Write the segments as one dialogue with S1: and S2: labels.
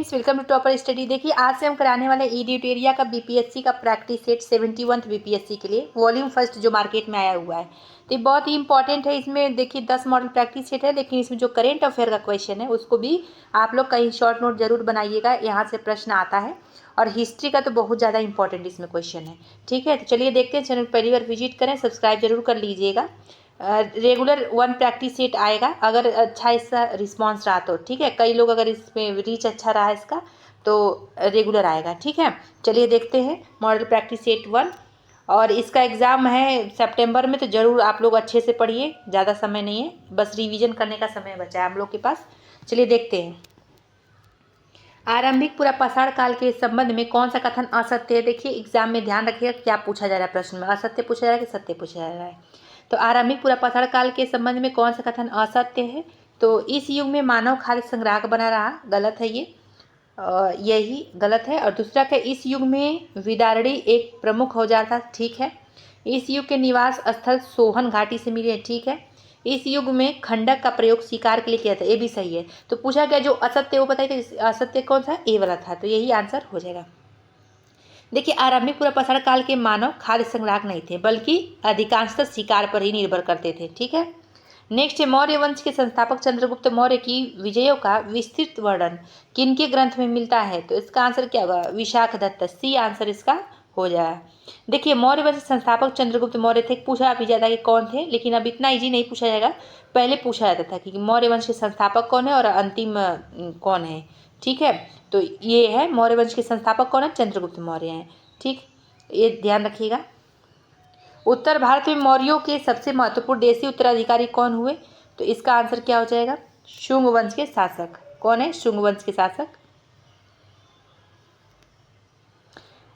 S1: Students, welcome to Topper Study. देखिए आज से हम कराने वाले एडिटोरिया का बीपीएससी का प्रैक्टिस सेट 71 बीपीएससी के लिए वॉल्यूम फर्स्ट जो मार्केट में आया हुआ है। तो ये बहुत ही इंपॉर्टेंट है। इसमें देखिए 10 मॉडल प्रैक्टिस सेट है, लेकिन इसमें जो करेंट अफेयर का क्वेश्चन है उसको भी आप लोग कहीं शॉर्ट नोट जरूर बनाइएगा, यहाँ से प्रश्न आता है। और हिस्ट्री का तो बहुत ज़्यादा इंपॉर्टेंट इसमें क्वेश्चन है। ठीक है, तो चलिए देखते हैं। चैनल पहली बार विजिट करें, सब्सक्राइब जरूर कर लीजिएगा। रेगुलर 1 प्रैक्टिस सेट आएगा अगर अच्छा इसका रिस्पांस रहा तो। ठीक है, कई लोग अगर इसमें रीच अच्छा रहा इसका तो रेगुलर आएगा। ठीक है, चलिए देखते हैं मॉडल प्रैक्टिस सेट 1। और इसका एग्ज़ाम है सितंबर में, तो ज़रूर आप लोग अच्छे से पढ़िए, ज़्यादा समय नहीं है, बस रिवीजन करने का समय बचा है हम लोग के पास। चलिए देखते हैं। आरंभिक पूरा पाषाण काल के संबंध में कौन सा कथन असत्य है। देखिए एग्जाम में ध्यान रखिएगा क्या पूछा जा रहा है प्रश्न में, असत्य पूछा जा रहा है कि सत्य पूछा जा रहा है। तो आरंभिक पूरा पाषाण काल के संबंध में कौन सा कथन असत्य है। तो इस युग में मानव खाद्य संग्राहक बना रहा, गलत है ये, यही गलत है। और दूसरा क्या, इस युग में विदारणी एक प्रमुख औजार था, ठीक है। इस युग के निवास स्थल सोहन घाटी से मिले, ठीक है। इस युग में खंडक का प्रयोग शिकार के लिए किया था, ये भी सही है। तो पूछा गया जो असत्य वो बताइए, असत्य कौन सा, ए वाला था, तो यही आंसर हो जाएगा। देखिए आरंभिक पूरा पाषाण काल के मानव खाद्य संग्राहक नहीं थे, बल्कि अधिकांशतः शिकार पर ही निर्भर करते थे। ठीक है, नेक्स्ट है मौर्य वंश के संस्थापक चंद्रगुप्त मौर्य की विजयों का विस्तृत वर्णन किनके ग्रंथ में मिलता है। तो इसका आंसर क्या होगा, विशाख दत्त, सी आंसर इसका हो जाएगा। देखिए मौर्य वंश के संस्थापक चंद्रगुप्त मौर्य थे, पूछा भी जाता है कि कौन थे, लेकिन अब इतना इजी नहीं पूछा जाएगा। पहले पूछा जाता था कि मौर्य वंश के संस्थापक कौन है और अंतिम कौन है। ठीक है, तो ये है मौर्य वंश के संस्थापक कौन है, चंद्रगुप्त मौर्य हैं। ठीक, ये ध्यान रखिएगा। उत्तर भारत में मौर्यों के सबसे महत्वपूर्ण देशी उत्तराधिकारी कौन हुए। तो इसका आंसर क्या हो जाएगा, शुंग वंश के शासक। कौन है, शुंग वंश के शासक।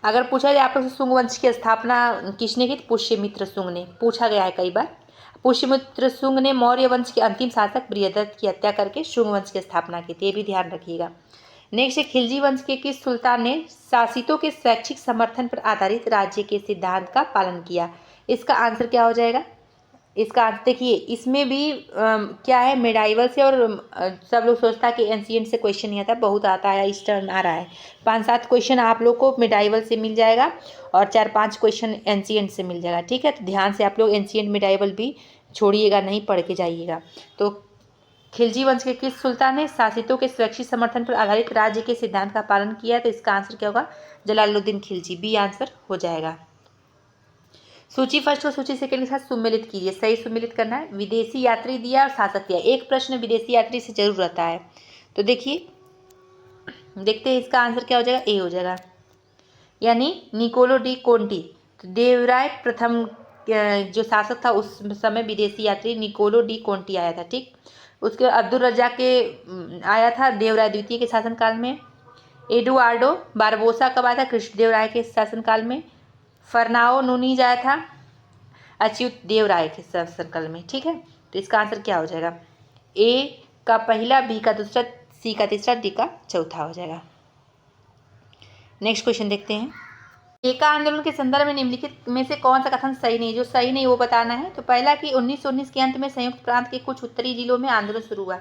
S1: अगर पूछा जाए आप लोग से शुंग वंश की स्थापना किसने की, तो पुष्यमित्र शुंग ने, पूछा गया है कई बार। पुष्यमित्र शुंग ने मौर्य वंश के अंतिम शासक बृहदत्त की हत्या करके शुंग वंश की स्थापना की थी, ये भी ध्यान रखिएगा। नेक्स्ट है खिलजी वंश के किस सुल्तान ने शासितों के स्वैच्छिक समर्थन पर आधारित राज्य के सिद्धांत का पालन किया। इसका आंसर क्या हो जाएगा, इसका आंसर देखिए इसमें भी क्या है, मेडाइवल से। और सब लोग सोचता है कि एंशिएंट से क्वेश्चन नहीं आता, बहुत आता है, इस टर्म आ रहा है। 5-7 क्वेश्चन आप लोग को मेडाइवल से मिल जाएगा और 4-5 क्वेश्चन एंशिएंट से मिल जाएगा। ठीक है, तो ध्यान से आप लोग एंशिएंट मेडाइवल भी छोड़िएगा नहीं, पढ़ के जाइएगा। तो खिलजी वंश के किस सुल्तान ने शासितों के स्वैच्छिक समर्थन पर आधारित राज्य के सिद्धांत का पालन किया है। तो इसका आंसर क्या होगा, जलालुद्दीन खिलजी, बी आंसर हो जाएगा। सूची फर्स्ट और सूची सेकंड के साथ सुमेलित कीजिए, सही सुमेलित करना है। विदेशी यात्री दिया और शासक दिया, एक प्रश्न विदेशी यात्री से जरूर रहता है। तो देखिए देखते हैं इसका आंसर क्या हो जाएगा, ए हो जाएगा, यानी निकोलो डी कोंटी। तो देवराय प्रथम जो शासक था उस समय विदेशी यात्री निकोलो डी कोंटी आया था। ठीक, उसके बाद अब्दुल रज्जाक के आया था देवराय द्वितीय के शासनकाल में। एडुआर्डो बारबोसा कब आया था, कृष्णदेव राय के शासनकाल में। फरनाओ नूनीज आया था अच्युत देव राय के शासनकाल में। ठीक है, तो इसका आंसर क्या हो जाएगा, ए का पहला, बी का दूसरा, सी का तीसरा, डी का चौथा हो जाएगा। नेक्स्ट क्वेश्चन देखते हैं। एका आंदोलन के संदर्भ में निम्नलिखित में से कौन सा कथन सही नहीं, जो सही नहीं वो बताना है। तो पहला कि 1919 के अंत में संयुक्त प्रांत के कुछ उत्तरी जिलों में आंदोलन शुरू हुआ,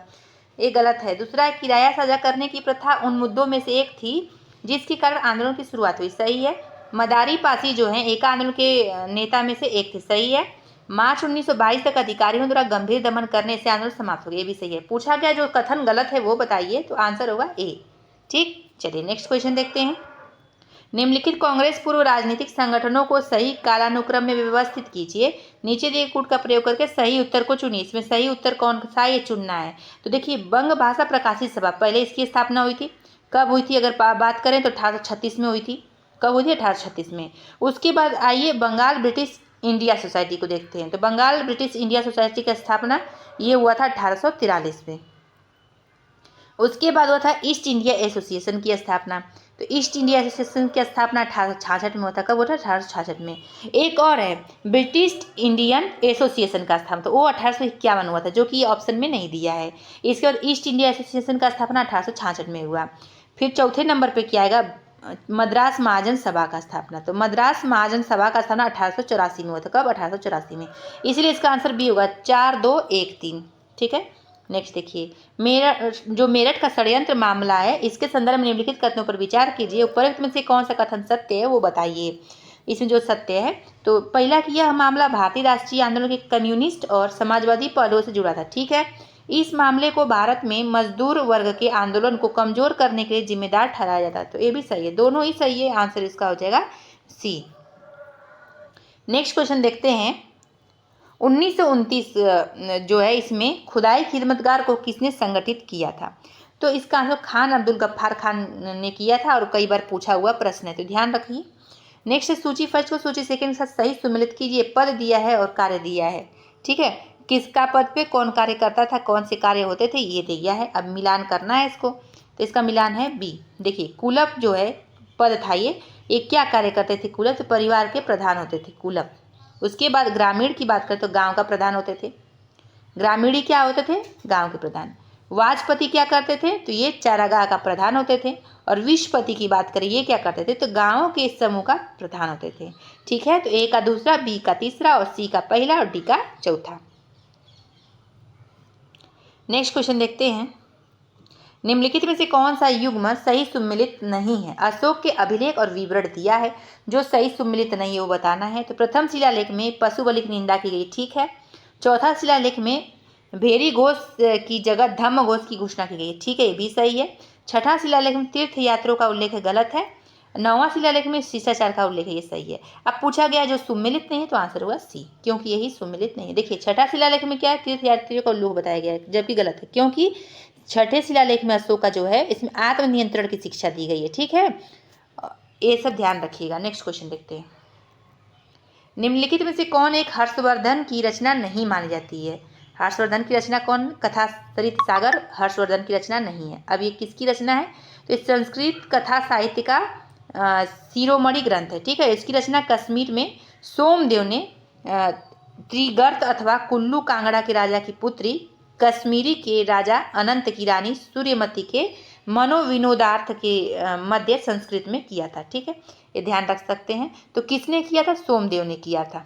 S1: ये गलत है। दूसरा, किराया साझा करने की प्रथा उन मुद्दों में से एक थी जिसके कारण आंदोलन की शुरुआत हुई, सही है। मदारी पासी जो हैं एका आंदोलन के नेता में से एक थे, सही है। मार्च 1922 तक अधिकारियों द्वारा गंभीर दमन करने से आंदोलन समाप्त हो गया, ये भी सही है। पूछा गया जो कथन गलत है वो बताइए, तो आंसर होगा ए। ठीक, चलिए नेक्स्ट क्वेश्चन देखते हैं। निम्नलिखित कांग्रेस पूर्व राजनीतिक संगठनों को सही कालानुक्रम में व्यवस्थित कीजिए, नीचे दिए कूट का प्रयोग करके सही उत्तर को चुनिए। इसमें सही उत्तर कौन सा ये चुनना है। तो देखिए बंग भाषा प्रकाशित सभा, पहले इसकी स्थापना हुई थी, कब हुई थी अगर बात करें तो 1836 में हुई थी। कब हुई थी, 1836 में। उसके बाद आइए बंगाल ब्रिटिश इंडिया सोसाइटी को देखते हैं। तो बंगाल ब्रिटिश इंडिया सोसाइटी की स्थापना ये हुआ था 1843 में। उसके बाद हुआ था ईस्ट इंडिया एसोसिएशन की स्थापना। तो ईस्ट इंडिया एसोसिएशन की स्थापना 1866 में होता, कब हुआ था, 1866 में। एक और है ब्रिटिश इंडियन एसोसिएशन का स्थापना, तो वो 1851 हुआ था, जो कि ऑप्शन में नहीं दिया है। इसके बाद ईस्ट इंडिया एसोसिएशन का स्थापना 1866 में हुआ। फिर चौथे नंबर पर क्या आएगा, मद्रास महाजन सभा का स्थापना। तो मद्रास महाजन सभा का स्थापना 1884 में हुआ था, कब, 1884 में। इसलिए इसका आंसर बी होगा, 4, 2, 1, 3। ठीक है, नेक्स्ट देखिए, मेरठ का षड्यंत्र मामला है, इसके संदर्भ में निम्नलिखित कथनों पर विचार कीजिए, उपरोक्त में से कौन सा कथन सत्य है वो बताइए। इसमें जो सत्य है, तो पहला कि यह मामला भारतीय राष्ट्रीय आंदोलन के कम्युनिस्ट और समाजवादी पहलुओं से जुड़ा था। ठीक है, इस मामले को भारत में मजदूर वर्ग के आंदोलन को कमजोर करने के लिए जिम्मेदार ठहराया जाता है, तो ये भी सही है, दोनों ही सही है, आंसर इसका हो जाएगा सी। नेक्स्ट क्वेश्चन देखते हैं, 1929 जो है इसमें खुदाई खिदमतगार को किसने संगठित किया था, तो इसका आंसर खान अब्दुल गफ्फार खान ने किया था और कई बार पूछा हुआ प्रश्न है, तो ध्यान रखिए। नेक्स्ट सूची फर्स्ट को सूची सेकंड के साथ सही सम्मिलित कीजिए, पद दिया है और कार्य दिया है। ठीक है, किसका पद पे कौन कार्य करता था, कौन से कार्य होते थे, ये दिया है, अब मिलान करना है इसको, तो इसका मिलान है बी। देखिए कुलप जो है पद था, ये क्या कार्य करते थे कुलप, तो परिवार के प्रधान होते थे कुलप। उसके बाद ग्रामीण की बात करें तो गांव का प्रधान होते थे, ग्रामीणी क्या होते थे, गांव के प्रधान। वाजपति क्या करते थे, तो ये चारागाह का प्रधान होते थे। और विश्वपति की बात करें, ये क्या करते थे, तो गांवों के समूह का प्रधान होते थे। ठीक है, तो ए का दूसरा, बी का तीसरा और सी का पहला और डी का चौथा। नेक्स्ट क्वेश्चन देखते हैं, निम्नलिखित में से कौन सा युग्म सही सुम्मिलित नहीं है। अशोक के अभिलेख और विवरण दिया है, जो सही सुम्मिलित नहीं है वो बताना है। तो प्रथम शिलालेख में पशु बलि की निंदा की गई, ठीक है। चौथा शिलालेख में भेरी घोष की जगह धम्म घोष की घोषणा की गई, ठीक है, ये भी सही है। छठा शिलालेख में तीर्थ यात्रों का उल्लेख गलत है। नौवां शिलालेख में शिष्टाचार का उल्लेख है, ये सही है। अब पूछा गया जो सुम्मिलित नहीं है, तो आंसर होगा सी, क्योंकि यही सुम्मिलित नहीं है। देखिए छठा शिलालेख में क्या है, तीर्थ यात्रियों का उल्लेख बताया गया है, जबकि गलत है, क्योंकि छठे शिलालेख में अशोक का जो है इसमें आत्मनियंत्रण की शिक्षा दी गई है। ठीक है, ये सब ध्यान रखिएगा। नेक्स्ट क्वेश्चन देखते हैं, निम्नलिखित में से कौन एक हर्षवर्धन की रचना नहीं मानी जाती है। हर्षवर्धन की रचना कौन, कथा सरित सागर हर्षवर्धन की रचना नहीं है। अब ये किसकी रचना है, तो इस संस्कृत कथा साहित्य का शिरोमणि ग्रंथ है। ठीक है, इसकी रचना कश्मीर में सोमदेव ने त्रिगर्त अथवा कुल्लू कांगड़ा के राजा की पुत्री कश्मीरी के राजा अनंत की रानी सूर्यमती के मनोविनोदार्थ के मध्य संस्कृत में किया था। ठीक है, ये ध्यान रख सकते हैं। तो किसने किया था, सोमदेव ने किया था।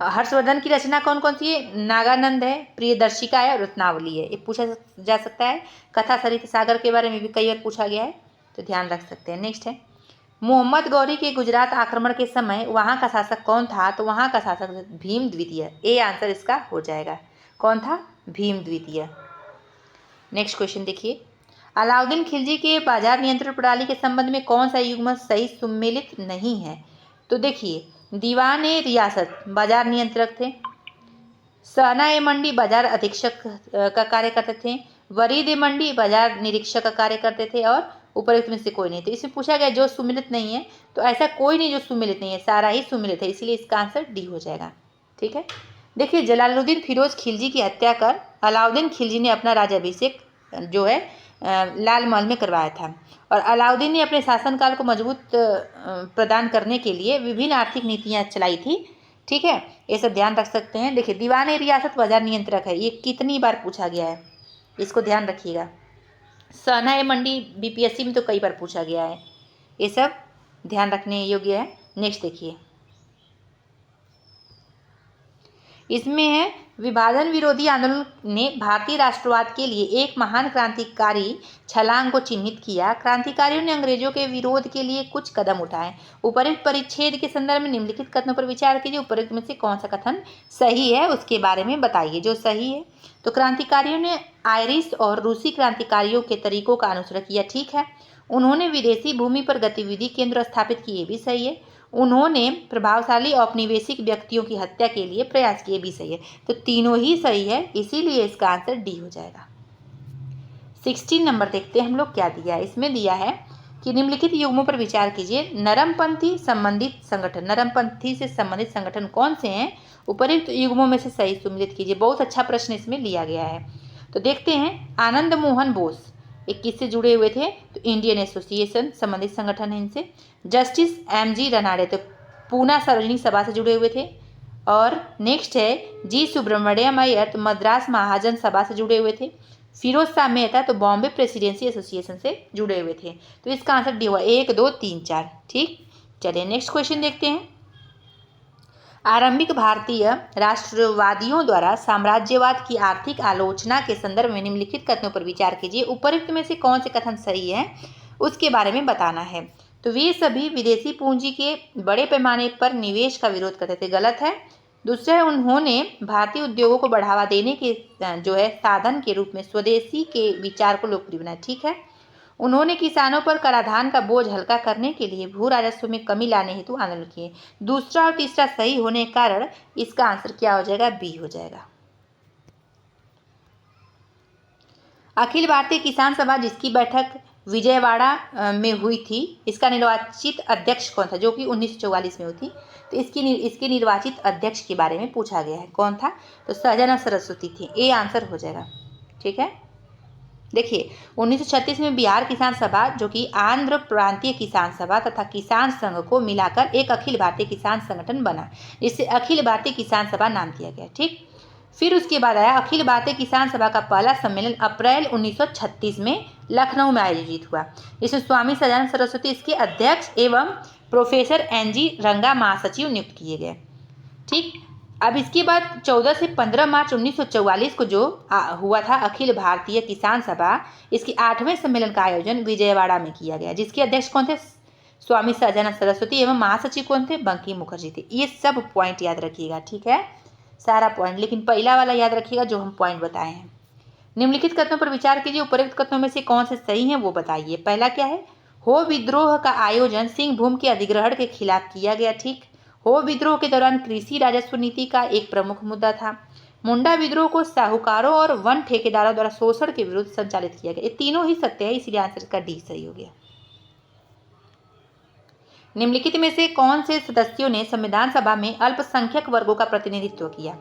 S1: हर्षवर्धन की रचना कौन कौन सी है, नागानंद है, प्रियदर्शिका है और रत्नावली है, ये पूछा जा सकता है। कथा सरित सागर के बारे में भी कई बार पूछा गया है, तो ध्यान रख सकते हैं। नेक्स्ट है, मोहम्मद गौरी के गुजरात आक्रमण के समय वहाँ का शासक कौन था, तो वहाँ का शासक भीम द्वितीय, ए आंसर इसका हो जाएगा। कौन था, भीम द्वितीय। नेक्स्ट क्वेश्चन देखिए, अलाउद्दीन खिलजी के बाजार नियंत्रण प्रणाली के संबंध में कौन सा युग्म सही सुम्मिलित नहीं है। तो देखिए दीवान ए रियासत बाजार नियंत्रक थे, सहना ए मंडी बाजार अधीक्षक का कार्य करते थे, वरीद ए मंडी बाजार निरीक्षक का कार्य करते थे, और उपरोक्त में से कोई नहीं। तो इसमें पूछा गया जो सुम्मिलित नहीं है, तो ऐसा कोई नहीं जो सुम्मिलित नहीं है, सारा ही सुम्मिलित है, इसलिए इसका आंसर डी हो जाएगा। ठीक है, देखिए जलालुद्दीन फिरोज खिलजी की हत्या कर अलाउद्दीन खिलजी ने अपना राज्याभिषेक जो है लाल महल में करवाया था, और अलाउद्दीन ने अपने शासनकाल को मजबूत प्रदान करने के लिए विभिन्न आर्थिक नीतियाँ चलाई थी। ठीक है, ये सब ध्यान रख सकते हैं। देखिए दीवान ए रियासत बाजार नियंत्रक है, ये कितनी बार पूछा गया है, इसको ध्यान रखिएगा। सहना ए मंडी बीपीएससी में तो कई बार पूछा गया है, ये सब ध्यान रखने योग्य है। नेक्स्ट देखिए, इसमें है विभाजन विरोधी आंदोलन ने भारतीय राष्ट्रवाद के लिए एक महान क्रांतिकारी छलांग को चिन्हित किया। क्रांतिकारियों ने अंग्रेजों के विरोध के लिए कुछ कदम उठाए। उपरोक्त परिच्छेद के संदर्भ में निम्नलिखित कथनों पर विचार कीजिए, उपरोक्त में से कौन सा कथन सही है उसके बारे में बताइए। जो सही है, तो क्रांतिकारियों ने आयरिश और रूसी क्रांतिकारियों के तरीकों का अनुसरण किया। ठीक है, उन्होंने विदेशी भूमि पर गतिविधि केंद्र स्थापित किए, भी सही है। उन्होंने प्रभावशाली औपनिवेशिक व्यक्तियों की हत्या के लिए प्रयास किए, भी सही है। तो तीनों ही सही है, इसीलिए इसका आंसर डी हो जाएगा। 16 नंबर देखते हैं हम लोग क्या दिया है। इसमें दिया है कि निम्नलिखित युग्मों पर विचार कीजिए। नरमपंथी संबंधित संगठन, नरमपंथी से संबंधित संगठन कौन से हैं, उपरोक्त युग्मों में से सही सुम्मिलित कीजिए। बहुत अच्छा प्रश्न इसमें लिया गया है। तो देखते हैं, आनंद मोहन बोस एक किससे जुड़े हुए थे, तो इंडियन एसोसिएशन संबंधित संगठन है इनसे। Justice MG. रनाडे तो पूना सार्वजनिक सभा से जुड़े हुए थे। और नेक्स्ट है जी सुब्रमण्यम अय्यर, तो मद्रास महाजन सभा से जुड़े हुए थे। फिरोज शाह मेहता तो बॉम्बे प्रेसिडेंसी एसोसिएशन से जुड़े हुए थे। तो इसका आंसर डी हुआ 1, 2, 3, 4। ठीक, चलिए नेक्स्ट क्वेश्चन देखते हैं। आरंभिक भारतीय राष्ट्रवादियों द्वारा साम्राज्यवाद की आर्थिक आलोचना के संदर्भ में निम्नलिखित कथनों पर विचार कीजिए। उपरोक्त में से कौन से कथन सही है उसके बारे में बताना है। तो वे सभी विदेशी पूंजी के बड़े पैमाने पर निवेश का विरोध करते थे, गलत है। दूसरा है, उन्होंने भारतीय उद्योगों को बढ़ावा देने के साधन के रूप में स्वदेशी के विचार को लोकप्रिय बनाया, ठीक है। उन्होंने किसानों पर कराधान का बोझ हल्का करने के लिए भू राजस्व में कमी लाने हेतु आंदोलन किए। दूसरा और तीसरा सही होने के कारण इसका आंसर क्या हो जाएगा, बी हो जाएगा। अखिल भारतीय किसान सभा जिसकी बैठक विजयवाड़ा में हुई थी, इसका निर्वाचित अध्यक्ष कौन था, जो कि 1944 में हुई थी। तो इसके निर्वाचित अध्यक्ष के बारे में पूछा गया है, कौन था, तो सहजानंद सरस्वती थी। ए आंसर हो जाएगा, ठीक है। देखिए 1936 में बिहार किसान सभा, जो कि आंध्र प्रांतीय किसान सभा तथा किसान संघ को मिलाकर एक अखिल भारतीय किसान संगठन बना, जिससे अखिल भारतीय किसान सभा नाम दिया गया, ठीक। फिर उसके बाद आया अखिल भारतीय किसान सभा का पहला सम्मेलन अप्रैल 1936 में लखनऊ में आयोजित हुआ, जिसमें स्वामी सदानंद सरस्वती इसके अध्यक्ष एवं प्रोफेसर एनजी रंगा महासचिव नियुक्त किए गए, ठीक। अब इसके बाद 14 से 15 मार्च 1944 को जो हुआ था अखिल भारतीय किसान सभा, इसके 8वें सम्मेलन का आयोजन विजयवाड़ा में किया गया, जिसके अध्यक्ष कौन थे, स्वामी सहजानंद सरस्वती, एवं महासचिव कौन थे, बंकिम मुखर्जी थे। ये सब पॉइंट याद रखिएगा, ठीक है, सारा पॉइंट, लेकिन पहला वाला याद रखिएगा जो हम पॉइंट बताए हैं। निम्नलिखित कथनों पर विचार कीजिए, उपरोक्त कथनों में से कौन से सही हैं वो बताइए। पहला क्या है, हो विद्रोह का आयोजन सिंह भूमि के अधिग्रहण के खिलाफ किया गया, ठीक। हो विद्रोह के दौरान कृषि राजस्व नीति का एक प्रमुख मुद्दा था। मुंडा विद्रोह को साहूकारों और वन ठेकेदारों द्वारा शोषण के विरुद्ध संचालित किया गया। ये तीनों ही सत्य है, इसलिए आंसर का डी सही हो गया। निम्नलिखित में से कौन से सदस्यों ने संविधान सभा में अल्पसंख्यक वर्गों का प्रतिनिधित्व किया।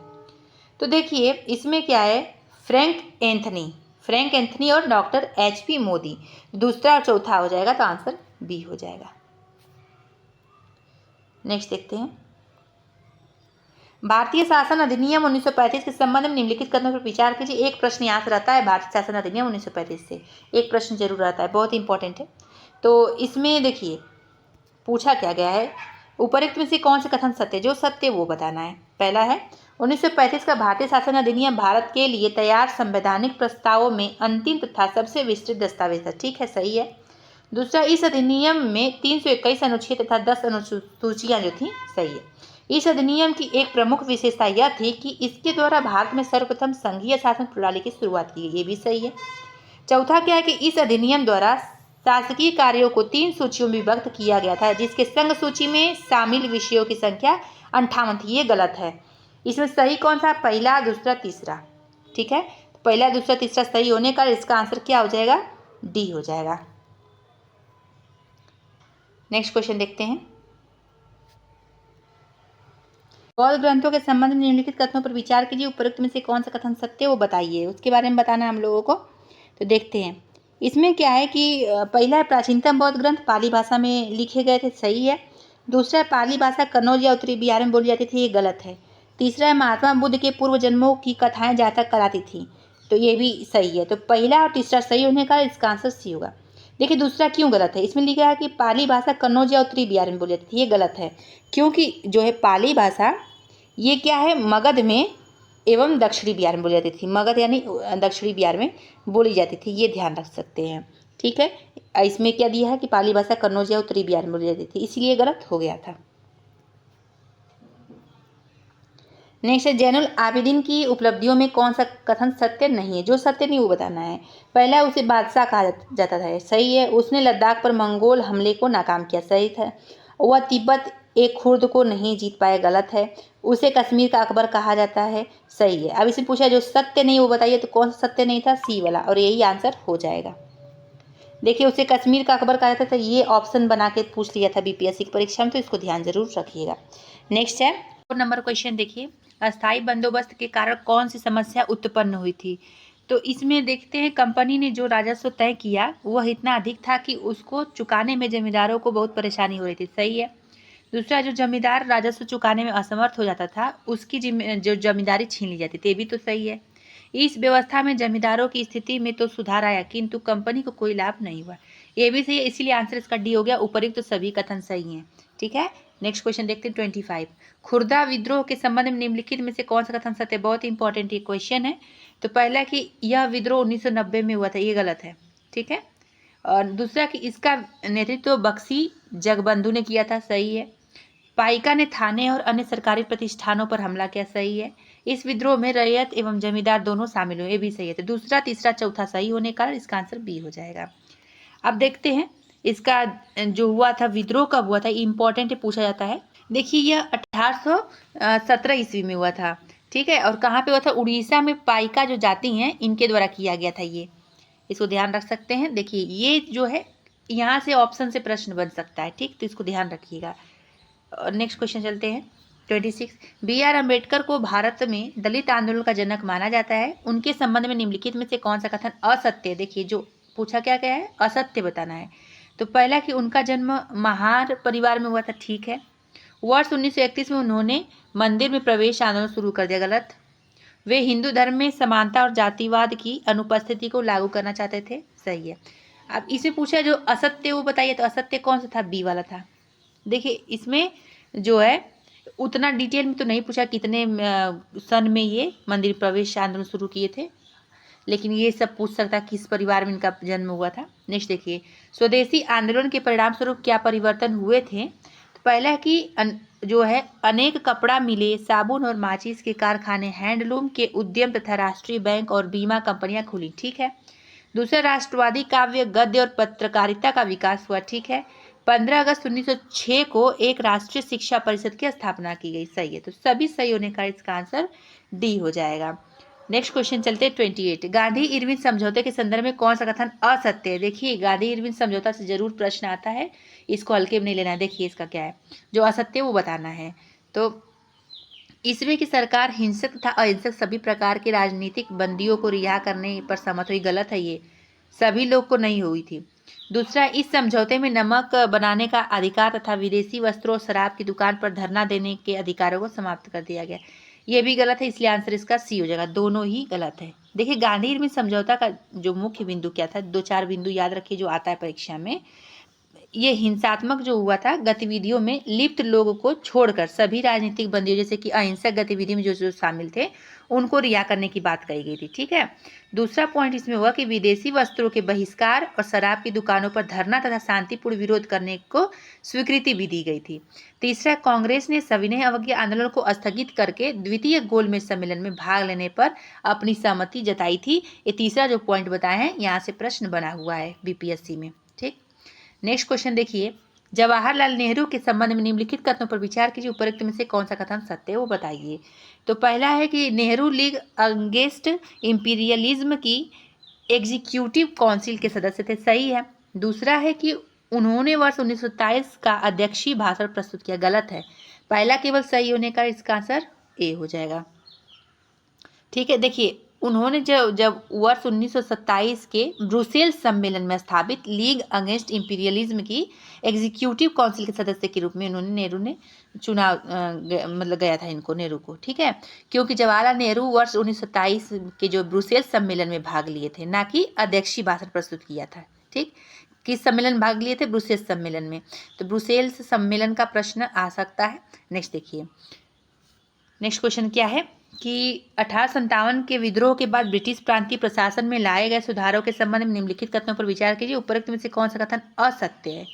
S1: तो देखिए इसमें क्या है, फ्रैंक एंथनी और डॉक्टर HP मोदी। दूसरा और चौथा हो जाएगा, तो आंसर बी हो जाएगा। नेक्स्ट देखते हैं, भारतीय शासन अधिनियम 1935 के संबंध में निम्नलिखित कथनों पर विचार कीजिए। एक प्रश्न यहाँ से रहता है, भारतीय शासन अधिनियम 1935 से एक प्रश्न जरूर रहता है, बहुत इंपॉर्टेंट है। तो इसमें देखिए पूछा क्या गया है, उपरोक्त में से कौन से कथन सत्य, जो सत्य वो बताना है। पहला है 1935 का भारतीय शासन अधिनियम भारत के लिए तैयार संवैधानिक प्रस्तावों में अंतिम तथा सबसे विस्तृत दस्तावेज है, ठीक है, सही है। दूसरा, इस अधिनियम में 321 अनुच्छेद तथा 10 अनुसूचियां जो थी, सही है। इस अधिनियम की एक प्रमुख विशेषता यह थी कि इसके द्वारा भारत में सर्वप्रथम संघीय शासन प्रणाली की शुरुआत की गई, ये भी सही है। चौथा क्या है कि इस अधिनियम द्वारा शासकीय कार्यों को 3 सूचियों में विभक्त किया गया था, जिसके संघ सूची में शामिल विषयों की संख्या 58 थी, ये गलत है। इसमें सही कौन सा, पहला, दूसरा, तीसरा, ठीक है। पहला, दूसरा, तीसरा सही होने का इसका आंसर क्या हो जाएगा, डी हो जाएगा। नेक्स्ट क्वेश्चन देखते हैं, बौद्ध ग्रंथों के संबंध में निम्नलिखित कथनों पर विचार कीजिए। उपरोक्त में से कौन सा कथन सत्य वो बताइए, उसके बारे में बताना है हम लोगों को। तो देखते हैं, इसमें क्या है कि पहला है प्राचीनतम बौद्ध ग्रंथ पाली भाषा में लिखे गए थे, सही है। दूसरा है पाली भाषा कन्नौज या उत्तरी बिहार में बोली जाती थी, ये गलत है। तीसरा है महात्मा बुद्ध के पूर्व जन्मों की कथाएं जातक कराती थी, तो ये भी सही है। तो पहला और तीसरा सही होने का इसका आंसर सी होगा। देखिए दूसरा क्यों गलत है, इसमें लिखा है कि पाली भाषा कन्नौज या उत्तरी बिहार में बोली जाती थी, ये गलत है। क्योंकि जो है पाली भाषा ये क्या है, मगध में एवं दक्षिणी बिहार में बोली जाती थी, मगध यानी दक्षिणी बिहार में बोली जाती थी, ये ध्यान रख सकते हैं, ठीक है। इसमें क्या दिया है कि पाली भाषा कन्नौज या उत्तरी बिहार में बोली जाती थी, इसलिए गलत हो गया था। नेक्स्ट है, जैनुल आबिदीन की उपलब्धियों में कौन सा कथन सत्य नहीं है, जो सत्य नहीं वो बताना है। पहला, उसे बादशाह कहा जाता था, सही है। उसने लद्दाख पर मंगोल हमले को नाकाम किया, सही था। वह तिब्बत एक खुर्द को नहीं जीत पाए, गलत है। उसे कश्मीर का अकबर कहा जाता है, सही है। अब इसे पूछा जो सत्य नहीं वो बताइए, तो कौन सा सत्य नहीं था, सी वाला, और यही आंसर हो जाएगा। देखिए उसे कश्मीर का अकबर कहा जाता था, ये ऑप्शन बना के पूछ लिया था BPSC की परीक्षा में, तो इसको ध्यान जरूर रखिएगा। नेक्स्ट है 4 नंबर क्वेश्चन, देखिए अस्थायी बंदोबस्त के कारण कौन सी समस्या उत्पन्न हुई थी। तो इसमें देखते हैं, कंपनी ने जो राजस्व तय किया वह इतना अधिक था कि उसको चुकाने में जमींदारों को बहुत परेशानी हो रही थी, सही है। दूसरा, जो जमींदार राजस्व चुकाने में असमर्थ हो जाता था उसकी जो जमींदारी छीन ली जाती थी, ये भी तो सही है। इस व्यवस्था में जमींदारों की स्थिति में तो सुधार आया, किंतु कंपनी को कोई लाभ नहीं हुआ, ये भी सही है। इसीलिए आंसर इसका डी हो गया। उपरोक्त तो सभी कथन सही हैं, ठीक है। नेक्स्ट क्वेश्चन देखते हैं 25। खुर्दा विद्रोह के संबंध में निम्नलिखित में से कौन सा कथन सत्य है? बहुत इंपॉर्टेंट ये क्वेश्चन है। तो पहला कि यह विद्रोह 1990 में हुआ था, ये गलत है, ठीक है। और दूसरा कि इसका नेतृत्व बख्शी जगबंधु ने किया था, सही है। पाइका ने थाने और अन्य सरकारी प्रतिष्ठानों पर हमला किया, सही है। इस विद्रोह में रैयत एवं जमींदार दोनों शामिल हुए, ये भी सही है। तो दूसरा, तीसरा, चौथा सही होने का इसका आंसर बी हो जाएगा। अब देखते हैं इसका जो हुआ था विद्रोह कब हुआ था, इम्पोर्टेंट पूछा जाता है। देखिए यह 1817 ईस्वी में हुआ था, ठीक है। और कहाँ पे हुआ था? उड़ीसा में पाइका जो जाति हैं इनके द्वारा किया गया था, ये इसको ध्यान रख सकते हैं। देखिए ये जो है यहाँ से ऑप्शन से प्रश्न बन सकता है, ठीक, तो इसको ध्यान रखिएगा। और नेक्स्ट क्वेश्चन चलते हैं 26। B.R. अम्बेडकर को भारत में दलित आंदोलन का जनक माना जाता है। उनके संबंध में निम्नलिखित में से कौन सा कथन असत्य है? देखिए जो पूछा क्या क्या है, असत्य बताना है। तो पहला कि उनका जन्म महार परिवार में हुआ था, ठीक है। वर्ष 1931 में उन्होंने मंदिर में प्रवेश आंदोलन शुरू कर दिया, गलत। वे हिंदू धर्म में समानता और जातिवाद की अनुपस्थिति को लागू करना चाहते थे, सही है। अब इसमें पूछा जो असत्य वो बताइए, तो असत्य कौन सा था? बी वाला था। देखिए इसमें जो है उतना डिटेल में तो नहीं पूछा कितने सन में ये मंदिर प्रवेश आंदोलन शुरू किए थे, लेकिन ये सब पूछ सकता किस परिवार में इनका जन्म हुआ था। नेक्स्ट देखिए, स्वदेशी आंदोलन के परिणाम स्वरूप क्या परिवर्तन हुए थे? तो पहला कि जो है अनेक कपड़ा मिले, साबुन और माचिस के कारखाने, हैंडलूम के उद्यम तथा राष्ट्रीय बैंक और बीमा कंपनियां खुली, ठीक है। दूसरा, राष्ट्रवादी काव्य, गद्य और पत्रकारिता का विकास हुआ, ठीक है। 15 अगस्त 1906 को एक राष्ट्रीय शिक्षा परिषद की स्थापना की गई, सही है। तो सभी सही होने का इसका आंसर डी हो जाएगा। नेक्स्ट क्वेश्चन चलते हैं 28। गांधी इरविन समझौते के संदर्भ में कौन सा कथन असत्य है? देखिए गांधी इरविन समझौता से जरूर प्रश्न आता है, इसको हल्के में नहीं लेना है। देखिए इसका क्या है, जो असत्य वो बताना है। तो इसमें की सरकार हिंसक तथा अहिंसक सभी प्रकार के राजनीतिक बंदियों को रिहा करने पर सहमत हुई, गलत है, ये सभी लोग को नहीं हुई थी। दूसरा, इस समझौते में नमक बनाने का अधिकार तथा विदेशी वस्त्रों और शराब की दुकान पर धरना देने के अधिकारों को समाप्त कर दिया गया, ये भी गलत है, इसलिए आंसर इसका सी हो जाएगा। दोनों ही गलत है। देखिए गांधी इरविन समझौता का जो मुख्य बिंदु क्या था, 2-4 बिंदु याद रखिए जो आता है परीक्षा में। ये हिंसात्मक जो हुआ था गतिविधियों में लिप्त लोगों को छोड़कर सभी राजनीतिक बंदियों जैसे कि अहिंसक गतिविधि में जो जो शामिल थे उनको रिहा करने की बात कही गई थी, ठीक है। दूसरा पॉइंट इसमें हुआ कि विदेशी वस्त्रों के बहिष्कार और शराब की दुकानों पर धरना तथा शांतिपूर्ण विरोध करने को स्वीकृति भी दी गई थी। तीसरा, कांग्रेस ने सविनय अवज्ञा आंदोलन को स्थगित करके द्वितीय गोलमेज सम्मेलन में भाग लेने पर अपनी सहमति जताई थी। ये तीसरा जो पॉइंट बताया है यहाँ से प्रश्न बना हुआ है बीपीएससी में, ठीक। नेक्स्ट क्वेश्चन देखिए, जवाहरलाल नेहरू के संबंध में निम्नलिखित कथनों पर विचार कीजिए, उपरोक्त में से कौन सा कथन सत्य है वो बताइए। तो पहला है कि नेहरू लीग अगेंस्ट इंपीरियलिज्म की एग्जीक्यूटिव काउंसिल के सदस्य थे, सही है। दूसरा है कि उन्होंने वर्ष 1927 का अध्यक्षीय भाषण प्रस्तुत किया, गलत है। पहला केवल सही होने का इसका आंसर ए हो जाएगा, ठीक है। देखिए उन्होंने जब वर्ष 1927 के ब्रुसेल्स सम्मेलन में स्थापित लीग अगेंस्ट इंपीरियलिज्म की एग्जीक्यूटिव काउंसिल के सदस्य के रूप में नेहरू ने चुनाव मतलब गया था इनको, नेहरू को, ठीक है। क्योंकि जवाहरलाल नेहरू वर्ष 1927 के जो ब्रुसेल्स सम्मेलन में भाग लिए थे, ना कि अध्यक्षीय भाषण प्रस्तुत किया था, ठीक। किस सम्मेलन में भाग लिए थे? ब्रुसेल्स सम्मेलन में। तो ब्रुसेल्स सम्मेलन का प्रश्न आ सकता है। नेक्स्ट देखिए, नेक्स्ट क्वेश्चन क्या है कि 1857 के विद्रोह के बाद ब्रिटिश प्रांतीय प्रशासन में लाए गए सुधारों के संबंध में निम्नलिखित कथनों पर विचार कीजिए, उपरोक्त में से कौन सा कथन असत्य है।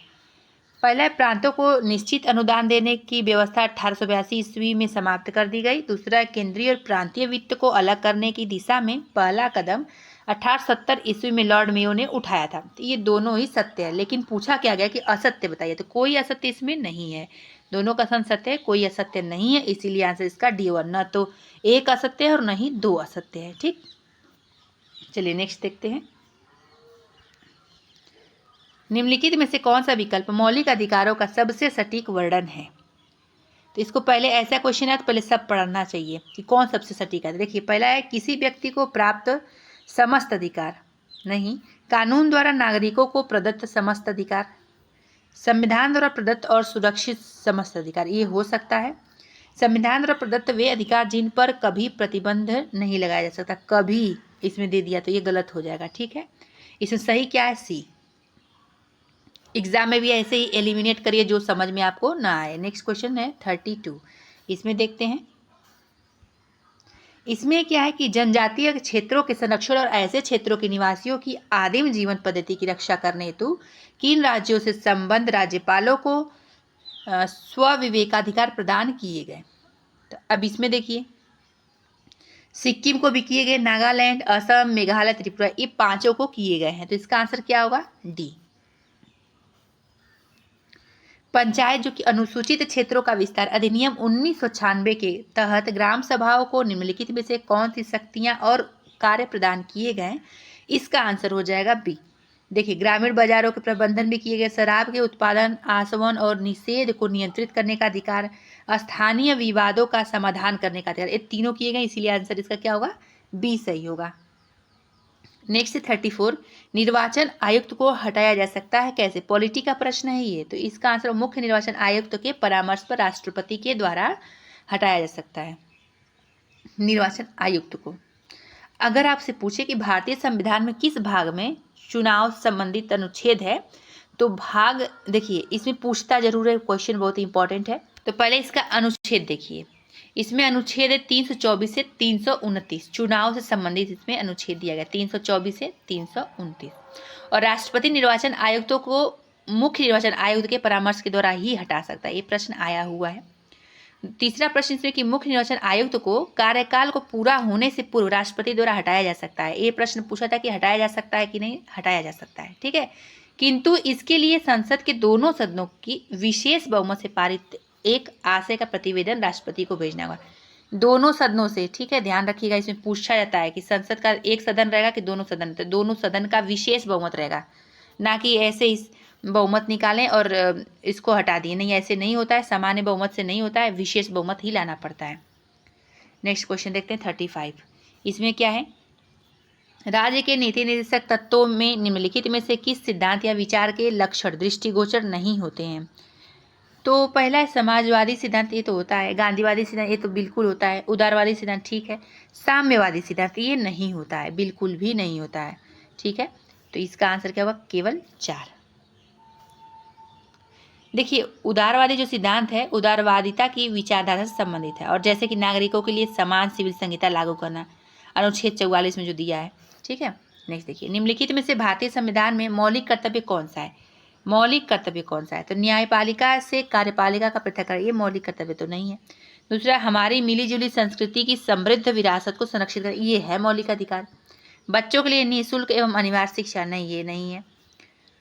S1: पहला है, प्रांतों को निश्चित अनुदान देने की व्यवस्था 1882 ईस्वी में समाप्त कर दी गई। दूसरा है, केंद्रीय और प्रांतीय वित्त को अलग करने की दिशा में पहला कदम 1870 ईस्वी में लॉर्ड मेयो ने उठाया था। तो ये दोनों ही सत्य है, लेकिन पूछा क्या गया कि असत्य बताइए, तो कोई असत्य इसमें नहीं है, दोनों कथन सत्य है, कोई असत्य नहीं है, इसीलिए आंसर इसका डी1, न तो एक असत्य है और न ही दो असत्य है, ठीक। चलिए नेक्स्ट देखते हैं, निम्नलिखित में से कौन सा विकल्प मौलिक अधिकारों का सबसे सटीक वर्णन है। तो इसको पहले ऐसा क्वेश्चन है तो पहले सब पढ़ना चाहिए कि कौन सबसे सटीक है। देखिए पहला है, किसी व्यक्ति को प्राप्त समस्त अधिकार, नहीं। कानून द्वारा नागरिकों को प्रदत्त समस्त अधिकार, संविधान द्वारा प्रदत्त और सुरक्षित समस्त अधिकार, ये हो सकता है। संविधान द्वारा प्रदत्त वे अधिकार जिन पर कभी प्रतिबंध नहीं लगाया जा सकता, कभी इसमें दे दिया तो ये गलत हो जाएगा, ठीक है। इसमें सही क्या है? सी। एग्जाम में भी ऐसे ही एलिमिनेट करिए जो समझ में आपको ना आए। नेक्स्ट क्वेश्चन है 32। इसमें देखते हैं, इसमें क्या है कि जनजातीय क्षेत्रों के संरक्षण और ऐसे क्षेत्रों के निवासियों की आदिम जीवन पद्धति की रक्षा करने हेतु किन राज्यों से संबंध राज्यपालों को स्वविवेकाधिकार प्रदान किए गए। तो अब इसमें देखिए, सिक्किम को भी किए गए, नागालैंड, असम, मेघालय, त्रिपुरा, ये पांचों को किए गए हैं। तो इसका आंसर क्या होगा? डी। पंचायत जो कि अनुसूचित क्षेत्रों का विस्तार अधिनियम 1996 के तहत ग्राम सभाओं को निम्नलिखित में से कौन सी शक्तियां और कार्य प्रदान किए गए, इसका आंसर हो जाएगा बी। देखिए, ग्रामीण बाजारों के प्रबंधन भी किए गए, शराब के उत्पादन, आसवन और निषेध को नियंत्रित करने का अधिकार, स्थानीय विवादों का समाधान करने का अधिकार, ये तीनों किए गए, इसीलिए आंसर इसका क्या होगा? बी सही होगा। नेक्स्ट 34, निर्वाचन आयुक्त को हटाया जा सकता है कैसे? पॉलिटी का प्रश्न है ये। तो इसका आंसर मुख्य निर्वाचन आयुक्त के परामर्श पर राष्ट्रपति के द्वारा हटाया जा सकता है निर्वाचन आयुक्त को। अगर आपसे पूछे कि भारतीय संविधान में किस भाग में चुनाव संबंधित अनुच्छेद है, तो भाग देखिए, इसमें पूछता जरूर है, क्वेश्चन बहुत ही इंपॉर्टेंट है। तो पहले इसका अनुच्छेद देखिए, इसमें अनुच्छेद है 324 से 329, चुनाव से संबंधित इसमें अनुच्छेद दिया गया 324 से 329। और राष्ट्रपति निर्वाचन आयुक्तों को मुख्य निर्वाचन आयुक्त के परामर्श के द्वारा ही हटा सकता है, ये प्रश्न आया हुआ है। तीसरा प्रश्न इसमें कि मुख्य निर्वाचन आयुक्त को कार्यकाल को पूरा होने से पूर्व राष्ट्रपति द्वारा हटाया जा सकता है, ये प्रश्न पूछा था कि हटाया जा सकता है कि नहीं, हटाया जा सकता है, ठीक है। किंतु इसके लिए संसद के दोनों सदनों की विशेष बहुमत से पारित एक आशय का प्रतिवेदन राष्ट्रपति को भेजना होगा, दोनों सदनों से, ठीक है। ध्यान रखिएगा, इसमें पूछा जाता है कि संसद का एक सदन रहेगा कि दोनों सदन, तो दोनों सदन का विशेष बहुमत रहेगा, ना कि ऐसे इस बहुमत निकालें और इसको हटा दिए, नहीं, ऐसे नहीं होता है, सामान्य बहुमत से नहीं होता है, विशेष बहुमत ही लाना पड़ता है। नेक्स्ट क्वेश्चन देखते हैं 35। इसमें क्या है, राज्य के नीति निर्देशक तत्वों में निम्नलिखित में से किस सिद्धांत या विचार के लक्षण दृष्टिगोचर नहीं होते हैं। तो पहला है समाजवादी सिद्धांत, ये तो होता है। गांधीवादी सिद्धांत, ये तो बिल्कुल होता है। उदारवादी सिद्धांत, ठीक है। साम्यवादी सिद्धांत, ये नहीं होता है, बिल्कुल भी नहीं होता है, ठीक है। तो इसका आंसर क्या होगा? केवल 4। देखिए, उदारवादी जो सिद्धांत है, उदारवादिता की विचारधारा से संबंधित है, और जैसे कि नागरिकों के लिए समान सिविल संहिता लागू करना, अनुच्छेद 44 में जो दिया है, ठीक है। नेक्स्ट देखिए, निम्नलिखित में से भारतीय संविधान में मौलिक कर्तव्य कौन सा है? मौलिक कर्तव्य कौन सा है? तो न्यायपालिका से कार्यपालिका का पृथक्करण, ये मौलिक कर्तव्य तो नहीं है। दूसरा, हमारी मिलीजुली संस्कृति की समृद्ध विरासत को संरक्षित कर, ये है मौलिक अधिकार। बच्चों के लिए निःशुल्क एवं अनिवार्य शिक्षा, नहीं, ये नहीं है।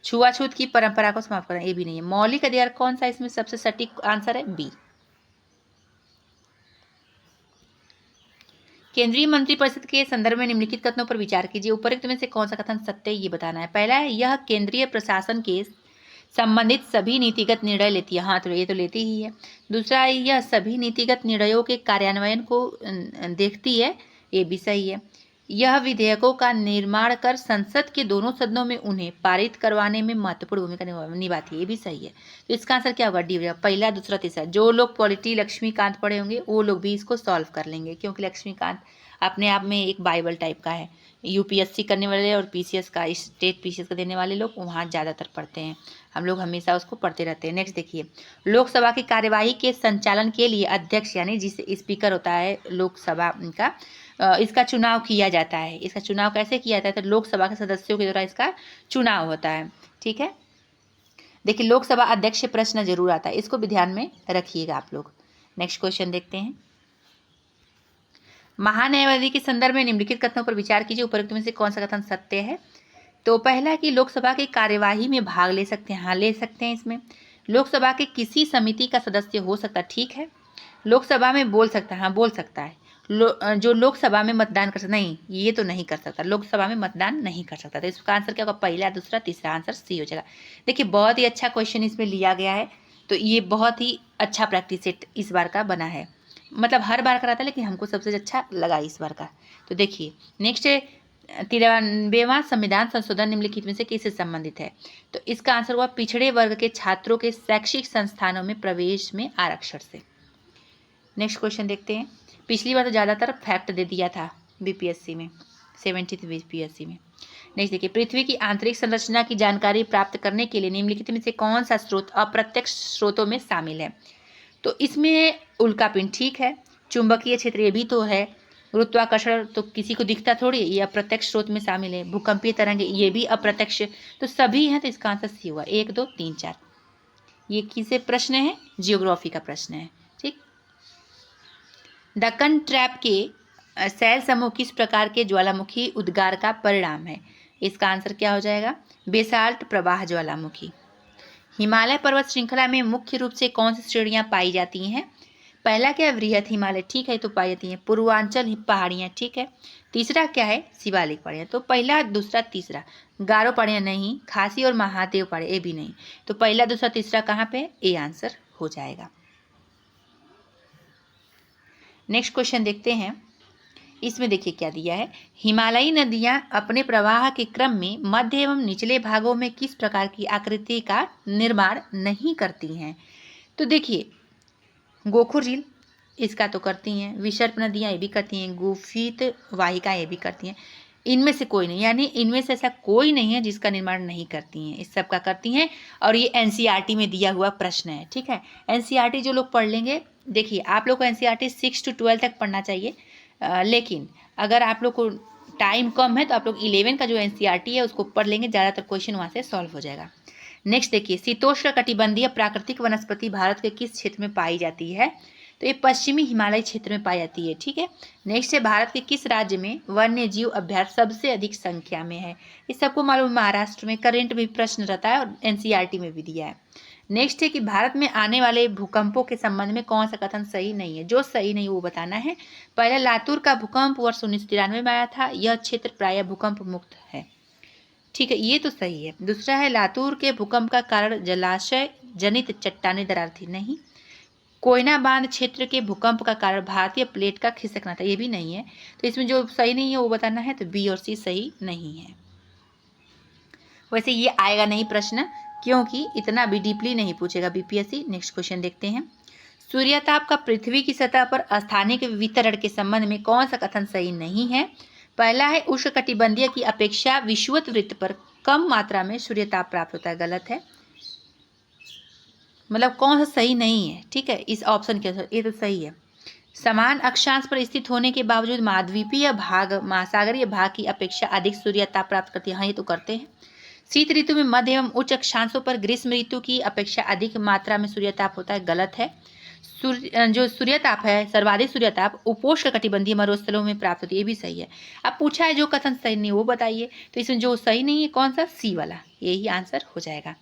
S1: छुआछूत की परंपरा को समाप्त करना, ये भी नहीं है। मौलिक अधिकार कौन सा? इसमें सबसे सटीक आंसर है बी। केंद्रीय मंत्रिपरिषद के संदर्भ में निम्नलिखित कथनों पर विचार कीजिए, उपरोक्त में से कौन सा कथन सत्य है, ये बताना है। पहला है, यह केंद्रीय प्रशासन के संबंधित सभी नीतिगत निर्णय लेती है, हाँ, तो ये तो लेती ही है। दूसरा है, यह सभी नीतिगत निर्णयों के कार्यान्वयन को देखती है, ये भी सही है। यह विधेयकों का निर्माण कर संसद के दोनों सदनों में उन्हें पारित करवाने में महत्वपूर्ण भूमिका निभाती है, ये भी सही है। तो इसका आंसर क्या होगा? डी होगा। पहला, दूसरा, तीसरा। जो लोग पॉलिटी लक्ष्मीकांत पढ़े होंगे वो लोग भी इसको सॉल्व कर लेंगे, क्योंकि लक्ष्मीकांत अपने आप में एक बाइबल टाइप का है। यूपीएससी करने वाले और पीसीएस का, स्टेट पीसीएस का देने वाले लोग वहाँ ज़्यादातर पढ़ते हैं, हम लोग हमेशा उसको पढ़ते रहते हैं। नेक्स्ट देखिए, लोकसभा की कार्यवाही के संचालन के लिए अध्यक्ष यानी जिसे स्पीकर होता है लोकसभा का, इसका चुनाव किया जाता है। इसका चुनाव कैसे किया जाता है? तो लोकसभा के सदस्यों के द्वारा इसका चुनाव होता है, ठीक है। देखिए, लोकसभा अध्यक्ष प्रश्न जरूर आता है, इसको भी ध्यान में रखिएगा आप लोग। नेक्स्ट क्वेश्चन देखते हैं, महान्यायवादी के संदर्भ में निम्नलिखित कथनों पर विचार कीजिए, उपरोक्त में से कौन सा कथन सत्य है। तो पहला कि लोकसभा की कार्यवाही में भाग ले सकते हैं, हाँ, ले सकते हैं। इसमें लोकसभा के किसी समिति का सदस्य हो सकता है, ठीक है। लोकसभा में बोल सकता है, हाँ, बोल सकता है। जो लोकसभा में मतदान कर सकता, नहीं, ये तो नहीं कर सकता, लोकसभा में मतदान नहीं कर सकता। तो इसका आंसर क्या होगा? पहला, दूसरा, तीसरा, आंसर सी हो जाएगा। देखिए, बहुत ही अच्छा क्वेश्चन इसमें लिया गया है, तो ये बहुत ही अच्छा प्रैक्टिस सेट इस बार का बना है, मतलब हर बार कराता है, लेकिन हमको सबसे अच्छा लगा इस बार का। तो देखिए, नेक्स्ट 93वां संविधान संशोधन निम्नलिखित में से किससे संबंधित है? तो इसका आंसर हुआ पिछड़े वर्ग के छात्रों के शैक्षिक संस्थानों में प्रवेश में आरक्षण से। नेक्स्ट क्वेश्चन देखते हैं, पिछली बार तो ज़्यादातर फैक्ट दे दिया था बीपीएससी में, 70th बीपीएससी में। नेक्स्ट देखिए, पृथ्वी की आंतरिक संरचना की जानकारी प्राप्त करने के लिए निम्नलिखित में से कौन सा स्रोत अप्रत्यक्ष स्रोतों में शामिल है? तो इसमें उल्कापिंड ठीक है, चुंबकीय क्षेत्र ये भी तो है, गुरुत्वाकर्षण तो किसी को दिखता थोड़ी, ये अप्रत्यक्ष स्रोत में शामिल है, भूकंपीय तरंग ये भी अप्रत्यक्ष, तो सभी हैं, तो इसका आंसर सी हुआ। 1 2 3 4 ये किसे प्रश्न है? जियोग्राफी का प्रश्न है। ठीक, दक्कन ट्रैप के शैल समूह किस प्रकार के ज्वालामुखी उद्गार का परिणाम है? इसका आंसर क्या हो जाएगा? बेसाल्ट प्रवाह ज्वालामुखी। हिमालय पर्वत श्रृंखला में मुख्य रूप से कौन सी श्रेणियां पाई जाती हैं? पहला क्या है? वृहद हिमालय, ठीक है, तो पाई जाती हैं। पूर्वांचल पहाड़ियां, ठीक है। तीसरा क्या है? शिवालिक पहाड़ियां, तो पहला दूसरा तीसरा। गारो पहाड़ियां नहीं, खासी और महादेव पहाड़ियां ये भी नहीं, तो पहला दूसरा तीसरा कहाँ पे? ए आंसर हो जाएगा। नेक्स्ट क्वेश्चन देखते हैं, इसमें देखिए क्या दिया है। हिमालयी नदियां अपने प्रवाह के क्रम में मध्य एवं निचले भागों में किस प्रकार की आकृति का निर्माण नहीं करती हैं? तो देखिए, गोखुर झील इसका तो करती हैं, विसर्प नदियाँ ये भी करती हैं, गुफित वाहिका ये भी करती हैं, इनमें से कोई नहीं, यानी इनमें से ऐसा कोई नहीं है जिसका निर्माण नहीं करती हैं, इस सब का करती हैं। और ये एनसीईआरटी में दिया हुआ प्रश्न है, ठीक है। एनसीईआरटी जो लोग पढ़ लेंगे, देखिए आप लोग को एनसीईआरटी 6 to 12 तक पढ़ना चाहिए, लेकिन अगर आप लोग को टाइम कम है तो आप लोग 11 का जो एनसीईआरटी है उसको पढ़ लेंगे, ज़्यादातर क्वेश्चन वहाँ से सॉल्व हो जाएगा। नेक्स्ट देखिए, शीतोष्ण कटिबंधीय प्राकृतिक वनस्पति भारत के किस क्षेत्र में पाई जाती है? तो ये पश्चिमी हिमालय क्षेत्र में पाई जाती है, ठीक है। नेक्स्ट है, भारत के किस राज्य में वन्य जीव अभ्यारण्य सबसे अधिक संख्या में है? ये सबको मालूम, महाराष्ट्र में। करेंट में प्रश्न रहता है और एनसीईआरटी में भी दिया है। नेक्स्ट है कि भारत में आने वाले भूकंपों के संबंध में कौन सा कथन सही नहीं है? जो सही नहीं वो बताना है। पहला, लातूर का भूकंप वर्ष 1993 में आया था, यह क्षेत्र प्रायः भूकंप मुक्त है, ठीक है, ये तो सही है। दूसरा है, लातूर के भूकंप का कारण जलाशय जनित चट्टानी दरार थी, नहीं। कोयना बांध क्षेत्र के भूकंप का कारण भारतीय प्लेट का खिसकना था, ये भी नहीं है। तो इसमें जो सही नहीं है वो बताना है, तो बी और सी सही नहीं है। वैसे ये आएगा नहीं प्रश्न, क्योंकि इतना भी डीपली नहीं पूछेगा बीपीएससी। नेक्स्ट क्वेश्चन देखते हैं, सूर्यताप का पृथ्वी की सतह पर स्थानिक वितरण के संबंध में कौन सा कथन सही नहीं है? पहला है, उष्णकटिबंधीय की अपेक्षा विषुवत वृत्त पर कम मात्रा में सूर्यताप प्राप्त होता है, गलत है। मतलब कौन सा सही नहीं है, ठीक है, इस ऑप्शन के अनुसार ये तो सही है। समान अक्षांश पर स्थित होने के बावजूद महाद्वीपीय भाग महासागरीय भाग की अपेक्षा अधिक सूर्यताप प्राप्त करती है, हाँ ये तो करते हैं। शीत ऋतु में मध्य एवं उच्च अक्षांशों पर ग्रीष्म ऋतु की अपेक्षा अधिक मात्रा में सूर्यताप होता है, गलत है। जो सूर्यताप है, सर्वाधिक सूर्यताप उपोष्ण कटिबंधीय मरुस्थलों में प्राप्त होती है, ये भी सही है। अब पूछा है जो कथन सही नहीं वो बताइए, तो इसमें जो सही नहीं है कौन सा? सी वाला, यही आंसर हो जाएगा।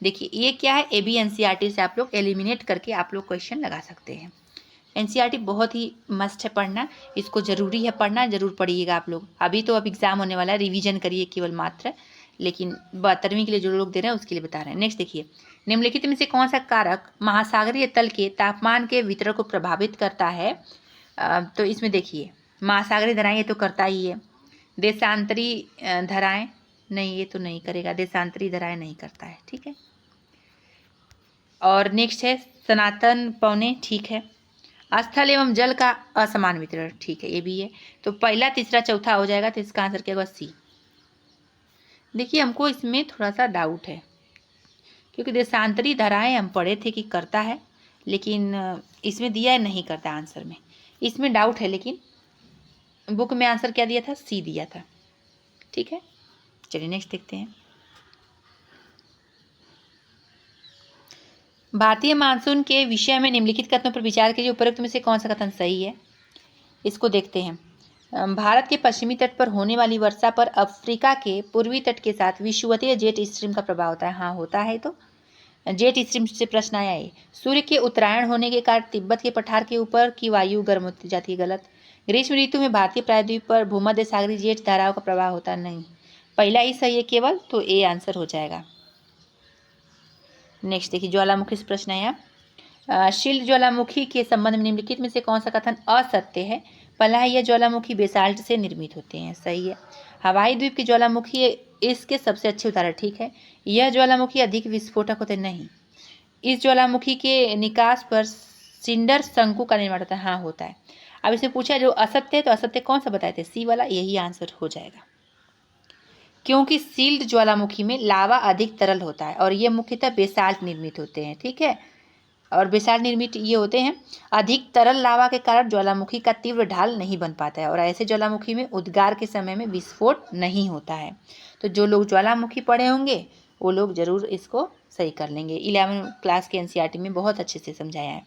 S1: देखिए ये क्या है, ए बी एनसीईआरटी से आप लोग एलिमिनेट करके आप लोग क्वेश्चन लगा सकते हैं। एनसीईआरटी बहुत ही मस्ट है पढ़ना, इसको जरूरी है पढ़ना, जरूर पढ़िएगा आप लोग। अभी तो अब एग्जाम होने वाला है, रिवीजन करिए केवल मात्र, लेकिन 72वीं के लिए जो लोग दे रहे हैं उसके लिए बता रहे हैं। नेक्स्ट देखिए, निम्नलिखित में से कौन सा कारक महासागरीय तल के तापमान के वितरण को प्रभावित करता है? तो इसमें देखिए, महासागरीय धाराएं ये तो करता ही है, देशांतरी धाराएं नहीं, ये तो नहीं करेगा, देशांतरी धाराएं नहीं करता है, ठीक है। और नेक्स्ट है, सनातन पौने, ठीक है। स्थल एवं जल का असमान वितरण, ठीक है, ये भी है। तो पहला तीसरा चौथा हो जाएगा, तो इसका आंसर क्या होगा? सी। देखिए हमको इसमें थोड़ा सा डाउट है, क्योंकि देशांतरी धाराएं हम पढ़े थे कि करता है, लेकिन इसमें दिया है नहीं करता आंसर में, इसमें डाउट है। लेकिन बुक में आंसर क्या दिया था? सी दिया था, ठीक है। चलिए नेक्स्ट देखते हैं, भारतीय मानसून के विषय में निम्नलिखित कथनों पर विचार कीजिए, उपरोक्त में से कौन सा कथन सही है? इसको देखते हैं। भारत के पश्चिमी तट पर होने वाली वर्षा पर अफ्रीका के पूर्वी तट के साथ विषुवतीय जेट स्ट्रीम का प्रभाव होता है, हाँ होता है। तो जेट स्ट्रीम से प्रश्न आया है। सूर्य के उत्तरायण होने के कारण तिब्बत के पठार के ऊपर की वायु गर्म होती जाती है, गलत। ग्रीष्म ऋतु में भारतीय प्रायद्वीप पर भूमध्य सागरीय जेट धाराओं का प्रभाव होता नहीं, पहला ही सही है केवल, तो ए आंसर हो जाएगा। नेक्स्ट देखिए, ज्वालामुखी से प्रश्न आया, शिल्ड ज्वालामुखी के संबंध में निम्नलिखित में से कौन सा कथन असत्य है? पहला है, यह ज्वालामुखी बेसाल्ट से निर्मित होते हैं, सही है। हवाई द्वीप की ज्वालामुखी इसके सबसे अच्छे उदाहरण, ठीक है। यह ज्वालामुखी अधिक विस्फोटक होते नहीं, इस ज्वालामुखी के निकास पर सिंडर शंकु का निर्माण होता है, हाँ होता है। अब इसमें पूछा जो असत्य है, तो असत्य कौन सा बताए थे? सी वाला, यही आंसर हो जाएगा। क्योंकि सील्ड ज्वालामुखी में लावा अधिक तरल होता है और ये मुख्यतः बेसाल्ट निर्मित होते हैं, ठीक है। और बेसाल्ट निर्मित ये होते हैं। अधिक तरल लावा के कारण ज्वालामुखी का तीव्र ढाल नहीं बन पाता है और ऐसे ज्वालामुखी में उद्गार के समय में विस्फोट नहीं होता है। तो जो लोग ज्वालामुखी पढ़े होंगे वो लोग जरूर इसको सही कर लेंगे। 11 क्लास के एनसीईआरटी में बहुत अच्छे से समझाया है।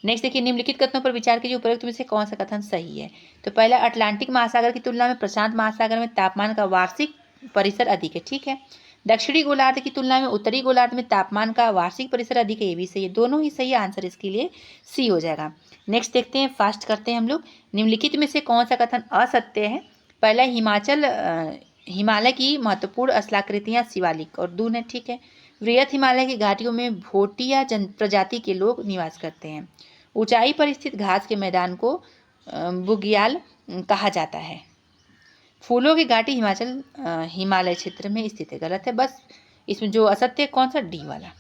S1: नेक्स्ट देखिए, निम्नलिखित कथनों पर विचार कीजिए, उपरोक्त में से कौन सा कथन सही है। तो पहला, अटलांटिक महासागर की तुलना में प्रशांत महासागर में तापमान का वार्षिक परिसर अधिक है, ठीक है। दक्षिणी गोलार्ध की तुलना में उत्तरी गोलार्ध में तापमान का वार्षिक परिसर अधिक है, ये भी सही है। दोनों ही सही है, आंसर इसके लिए सी हो जाएगा। नेक्स्ट देखते हैं, फास्ट करते हैं हम लोग। निम्नलिखित में से कौन सा कथन असत्य है। पहला, हिमालय की महत्वपूर्ण स्थलाकृतियां शिवालिक और दून है, ठीक है। वृहत हिमालय की घाटियों में भोटिया प्रजाति के लोग निवास करते हैं। ऊंचाई पर स्थित घास के मैदान को बुग्याल कहा जाता है। फूलों की घाटी हिमालय क्षेत्र में स्थित है, गलत है। बस इसमें जो असत्य है कौन सा, डी वाला।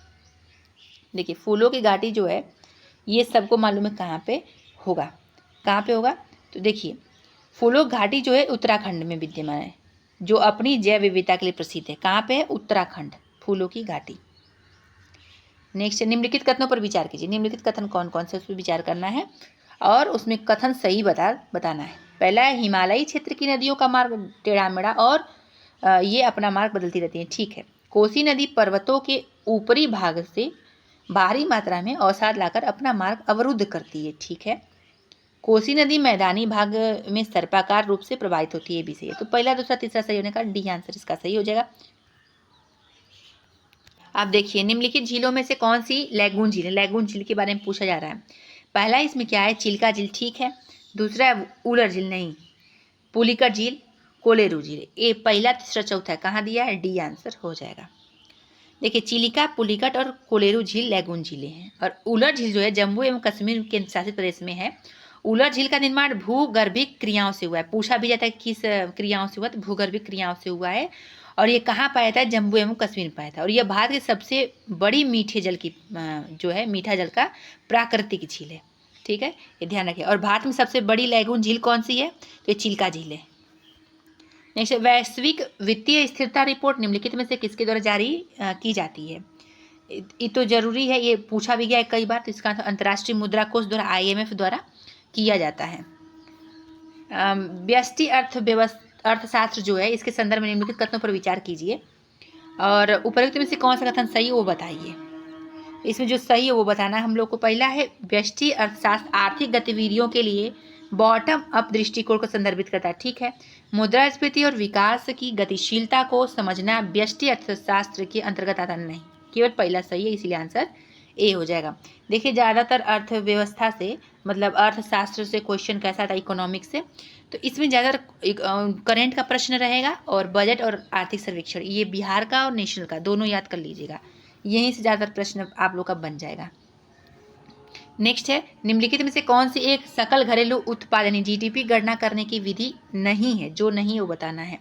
S1: देखिए, फूलों की घाटी जो है ये सबको मालूम है कहाँ पे होगा, कहाँ पे होगा। तो देखिए, फूलों की घाटी जो है उत्तराखंड में विद्यमान है, जो अपनी जैव विविधता के लिए प्रसिद्ध है। कहाँ पे है, उत्तराखंड, फूलों की घाटी। नेक्स्ट, निम्नलिखित कथनों पर विचार कीजिए। निम्नलिखित कथन कौन कौन से, उस पर विचार करना है और उसमें कथन सही बताना है। पहला है, हिमालयी क्षेत्र की नदियों का मार्ग टेढ़ा मेढ़ा और ये अपना मार्ग बदलती रहती है, ठीक है। कोसी नदी पर्वतों के ऊपरी भाग से भारी मात्रा में अवसाद लाकर अपना मार्ग अवरुद्ध करती है, ठीक है। कोसी नदी मैदानी भाग में सर्पाकार रूप से प्रवाहित होती है, भी सही है। तो पहला, दूसरा, तीसरा सही होने का डी आंसर इसका सही हो जाएगा। आप देखिए, निम्नलिखित झीलों में से कौन सी लैगून झील है। लैगून झील के बारे में पूछा जा रहा है। पहला इसमें क्या है, चिल्का झील, ठीक है। दूसरा है उलर झील, नहीं। पुलिकट झील, कोलेरू झील, ये पहला, तीसरा, चौथा है, कहाँ दिया है, डी आंसर हो जाएगा। देखिए, चिलिका, पुलिकट और कोलेरू झील लैगून झीलें हैं और उलर झील जो है जम्मू एवं कश्मीर केंद्र शासित प्रदेश में है। उलर झील का निर्माण भूगर्भिक क्रियाओं से हुआ है। पूछा भी जाता है किस क्रियाओं से हुआ, तो भूगर्भिक क्रियाओं से हुआ है और ये कहाँ पाया था, जम्मू एवं कश्मीर में पाया था। और यह भारत की सबसे बड़ी मीठे जल की जो है मीठा जल का प्राकृतिक झील है, ठीक है, ये ध्यान रखें। और भारत में सबसे बड़ी लैगून झील कौन सी है, तो ये चिल्का झील है। नेक्स्ट, वैश्विक वित्तीय स्थिरता रिपोर्ट निम्नलिखित में से किसके द्वारा जारी की जाती है। ये तो जरूरी है, ये पूछा भी गया है कई बार। तो इसका अंतर्राष्ट्रीय मुद्रा कोष द्वारा, IMF द्वारा किया जाता है। व्यष्टि अर्थशास्त्र जो है, इसके संदर्भ में निम्नलिखित कथनों पर विचार कीजिए और उपरोक्त में से कौन सा कथन सही है वो बताइए। इसमें जो सही है वो बताना है हम लोग को। पहला है, व्यष्टि अर्थशास्त्र आर्थिक गतिविधियों के लिए बॉटम अप दृष्टिकोण को संदर्भित करता है, ठीक है। मुद्रास्फीति और विकास की गतिशीलता को समझना व्यष्टि अर्थशास्त्र के अंतर्गत आता नहीं, केवल पहला सही है, इसीलिए आंसर ए हो जाएगा। देखिए, ज़्यादातर अर्थव्यवस्था से मतलब अर्थशास्त्र से क्वेश्चन कैसा था, इकोनॉमिक्स से, तो इसमें ज़्यादातर करेंट का प्रश्न रहेगा और बजट और आर्थिक सर्वेक्षण, ये बिहार का और नेशनल का दोनों याद कर लीजिएगा, यहीं से ज़्यादातर प्रश्न आप लोग का बन जाएगा। नेक्स्ट है, निम्नलिखित में से कौन सी एक सकल घरेलू उत्पाद यानी GDP गणना करने की विधि नहीं है, जो नहीं है वो बताना है।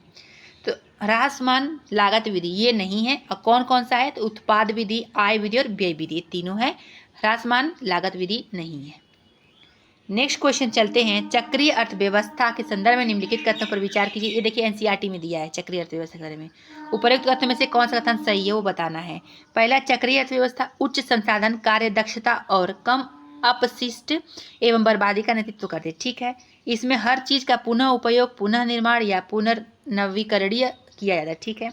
S1: तो ह्रासमान लागत विधि ये नहीं है। और कौन कौन सा है, तो उत्पाद विधि, आय विधि और व्यय विधि, तीनों है। ह्रासमान लागत विधि नहीं है। नेक्स्ट क्वेश्चन चलते हैं, चक्रीय अर्थव्यवस्था के संदर्भ में निम्नलिखित कथनों पर विचार कीजिए। ये देखिए NCERT में दिया है चक्रीय अर्थव्यवस्था के बारे में। उपरोक्त कथन में से कौन सा कथन सही है वो बताना है। पहला, चक्रीय अर्थव्यवस्था उच्च संसाधन, कार्य दक्षता और कम अपशिष्ट एवं बर्बादी का नेतृत्व करते, ठीक है। इसमें हर चीज का पुनः उपयोग, पुनः निर्माण या पुनर्नवीकरणीय किया जाता है, ठीक है।